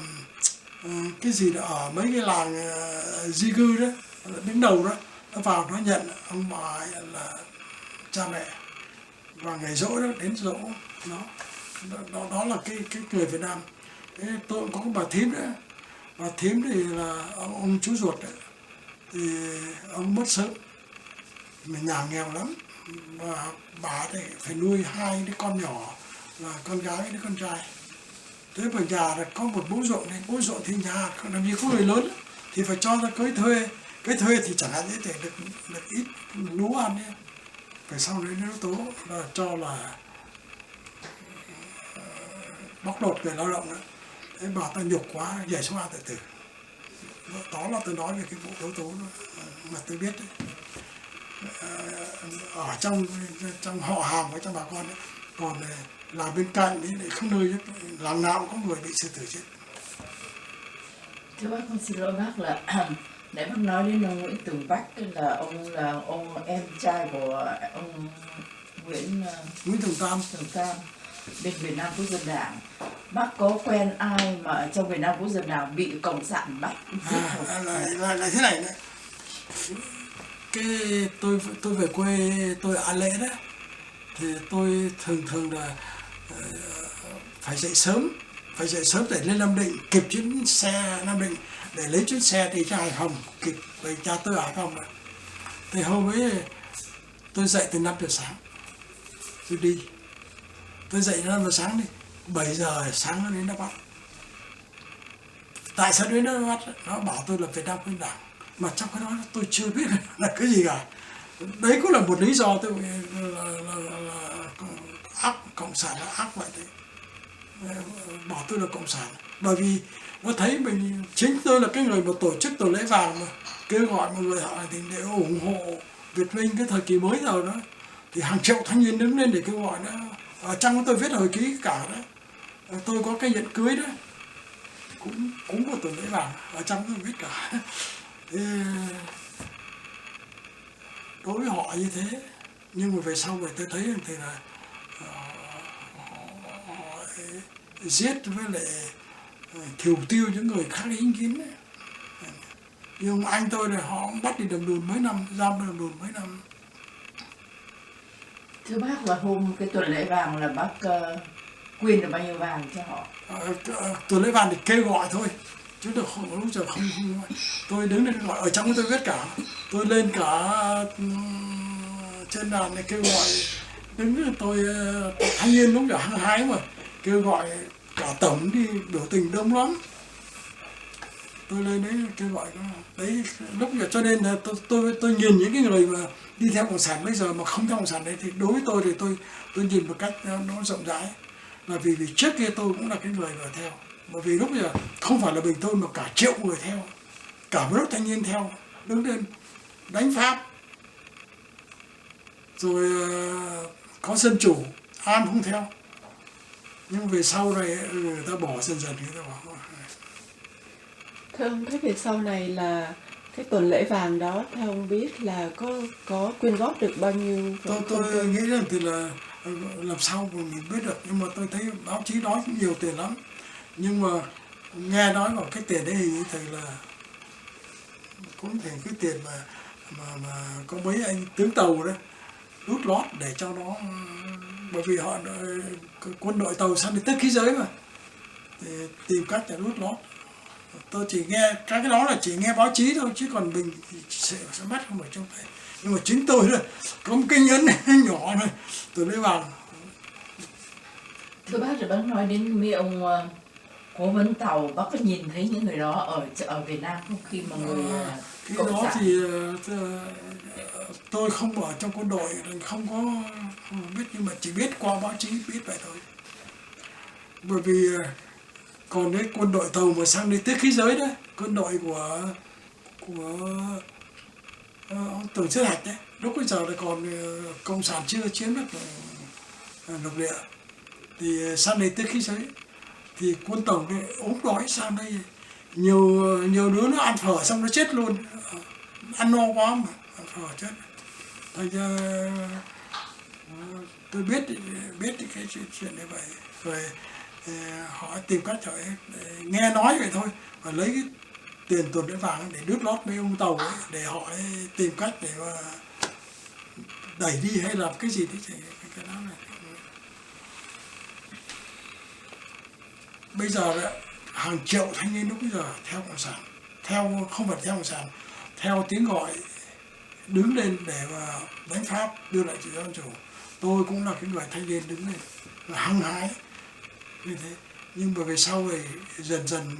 cái gì đó ở mấy cái làng di cư đó, đứng đầu đó, nó vào nó nhận ông bà ấy là cha mẹ, và ngày giỗ đó đến giỗ đó là cái người Việt Nam. Thế tôi cũng có bà thím nữa, bà thím thì là ông chú ruột đấy, thì ông mất sớm, mà nhà nghèo lắm, và bà thì phải nuôi hai đứa con nhỏ là con gái với đứa con trai. Thế ở nhà là có một bố ruộng này, bố ruộng thì nhà làm gì có người lớn thì phải cho ra cưới thuê thì chẳng hạn như thế được ít lúa ăn ấy. Phải sau đấy nó tố là cho là bóc lột người lao động đó. Thế bà ta nhục quá, nhảy xuống từ từ. Đó là tôi nói về cái vụ đấu tố đó, mà tôi biết đấy. Ở trong họ hàng với trong bà con ấy. Còn là bên cạnh đấy lại không nơi nhất, làng nào cũng có người bị sư tử chết. Thưa bác, con xin lỗi bác là nãy bác nói đến ông Nguyễn Tường Bách là ông em trai của ông Nguyễn Tường Tam. bên Việt Nam Quốc dân Đảng. Bác có quen ai mà ở trong Việt Nam Quốc dân Đảng bị cộng sản bắt giết không? Là thế này đấy. Cái tôi về quê tôi ở An Lễ đó, thì tôi thường là phải dậy sớm để lên Nam Định kịp chuyến xe Nam Định để lấy chuyến xe thì ra Hải Phòng kịp, về cha tôi ở Hải Phòng mà. Thì hôm ấy tôi dậy từ 5 giờ sáng tôi đi, tôi dậy 5 giờ sáng đi, 7 giờ sáng nó đến nó bắt. Tại sao đến nó bắt? Nó bảo tôi là Việt Nam Quốc dân Đảng, mà trong cái đó tôi chưa biết là cái gì cả. Đấy cũng là một lý do tôi là ác, cộng sản là ác vậy đấy. Bảo tôi là cộng sản, bởi vì nó thấy mình, chính tôi là cái người mà tổ chức tuần lễ vàng mà kêu gọi mọi người họ thì để ủng hộ Việt Minh cái thời kỳ mới rồi đó, thì hàng triệu thanh niên đứng lên để kêu gọi đó. Ở trong tôi viết hồi ký cả đó, tôi có cái nhẫn cưới đó cũng có tuần lễ vàng, ở trong tôi viết cả. Thế, đối với họ như thế, nhưng mà về sau về tôi thấy thì là họ giết với lại thiểu tiêu những người khác ý kiến ấy. Nhưng anh tôi là họ cũng bắt đi Đầm Đồn mấy năm, giam Đầm Đồn mấy năm. Thưa bác, là hôm cái tuần lễ vàng là bác quyên được bao nhiêu vàng cho họ? Tuần lễ vàng thì kêu gọi thôi, chứ được không, lúc giờ không tôi đứng lên gọi, ở trong tôi viết cả, tôi lên cả trên đàn này kêu gọi, đứng tôi thanh niên lúc giờ hăng hái mà kêu gọi cả tổng đi biểu tình đông lắm, tôi lên đấy kêu gọi đấy. Lúc giờ cho nên là tôi nhìn những cái người mà đi theo cộng sản bây giờ mà không theo cộng sản đấy, thì đối với tôi thì tôi nhìn một cách nó rộng rãi, là vì trước kia tôi cũng là cái người mà theo, bởi vì lúc giờ không phải là mình tôi mà cả triệu người theo, cả một lớp thanh niên theo, đứng lên đánh Pháp, rồi có dân chủ, ai không theo. Nhưng về sau này người ta bỏ dần người ta bỏ. Thưa ông, thế về sau này là cái tuần lễ vàng đó, theo ông biết là có quyên góp được bao nhiêu? Tôi nghĩ rằng thì là làm sao mà mình biết được, nhưng mà tôi thấy báo chí nói cũng nhiều tiền lắm, nhưng mà nghe nói vào cái tiền đấy hình như thì là cũng thành cái tiền mà có mấy anh tướng tàu đó rút lót để cho nó, bởi vì họ quân đội tàu sang đi tất khí giới mà, thì tìm cách để rút lót. Tôi chỉ nghe cái đó là chỉ nghe báo chí thôi, chứ còn mình sẽ bắt không ở trong tay. Nhưng mà chính tôi là có một cái nhẫn nhỏ này tôi lấy vàng. Thưa bác, rồi bác nói đến mấy ông cố vấn tàu, bác có nhìn thấy những người đó ở Việt Nam không, khi mà người cái cộng đó sản? thì tôi không ở trong quân đội, không biết, nhưng mà chỉ biết qua báo chí biết vậy thôi. Bởi vì còn cái quân đội tàu mà sang đi tiếp khí giới đấy, quân đội của của ông Tưởng Xuyết Hạch đấy. Lúc bây giờ là còn cộng sản chưa chiếm được lục địa, thì sang đây tới khí giới thì quân Tổng này ốm đói sang đây, nhiều đứa nó ăn phở xong nó chết luôn, ăn no quá mà ăn phở chết. Thành ra tôi biết cái chuyện như vậy, rồi họ tìm cách họ nghe nói vậy thôi, và lấy cái tiền tuần lễ vàng để đút lót mấy ông Tàu ấy, để họ tìm cách để mà đẩy đi hay làm cái gì đấy, cái đó này. Bây giờ đó, hàng triệu thanh niên lúc bây giờ theo cộng sản, không phải theo cộng sản, theo tiếng gọi đứng lên để mà đánh Pháp, đưa lại tự do dân chủ. Tôi cũng là cái người thanh niên đứng lên và hăng hái như thế, nhưng mà về sau thì dần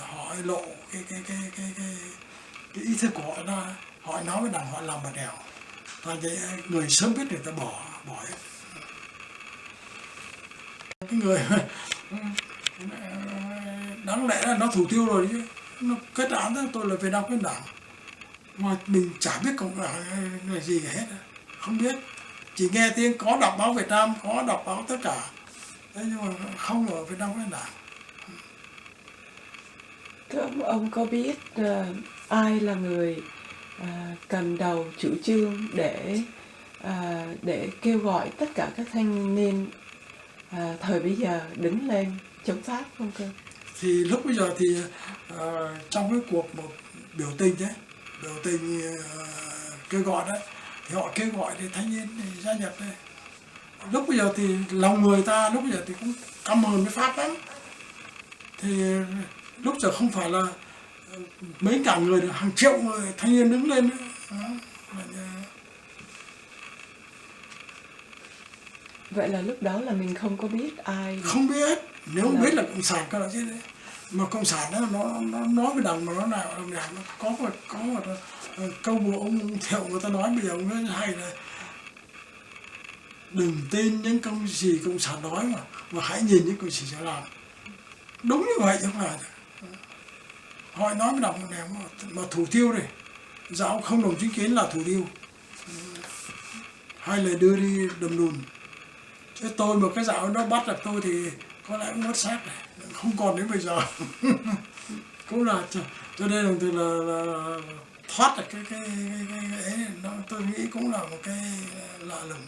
họ lộ cái ý thức của họ ra, họ nói với đảng họ làm bật đèo, và người sớm biết người ta bỏ hết. Cái người đáng lẽ là nó thủ tiêu rồi chứ, nó kết án đó, tôi là Việt Nam Cộng Đảng, mà mình chả biết cộng đảng là gì cả hết, không biết, chỉ nghe tiếng có đọc báo Việt Nam, có đọc báo tất cả, thế nhưng mà không ở Việt Nam Cộng Đảng. Thưa ông có biết ai là người cầm đầu chủ trương để kêu gọi tất cả các thanh niên thời bấy giờ đứng lên chống Pháp không cơ? Thì lúc bây giờ thì trong cái cuộc biểu tình kêu gọi đấy, thì họ kêu gọi thì thanh niên thì gia nhập đây. Lúc bây giờ thì lòng người ta lúc bây giờ thì cũng căm hờn với Pháp lắm, thì lúc giờ không phải là mấy cả người, hàng triệu người thanh niên đứng lên nữa. Vậy là lúc đó là mình không có biết ai. Không biết, nếu không biết là cộng sản cơ chứ đấy. Mà cộng sản đó, nó nói với đảng mà nó nào nó có một câu của ông Thiệu người ta nói bây giờ ông nói hay là đừng tin những công gì cộng sản nói mà hãy nhìn những công gì sẽ làm. Đúng như vậy chứ không phải. Họ nói với đảng này mà thủ tiêu này, giáo không đồng chính kiến là thủ tiêu, hay là đưa đi đầm đùn. Chứ tôi mà cái dạo nó bắt được tôi thì có lẽ cũng mất xác này, không còn đến bây giờ. Cũng là cho nên là thoát được cái ấy, nó tôi nghĩ cũng là một cái lạ lùng.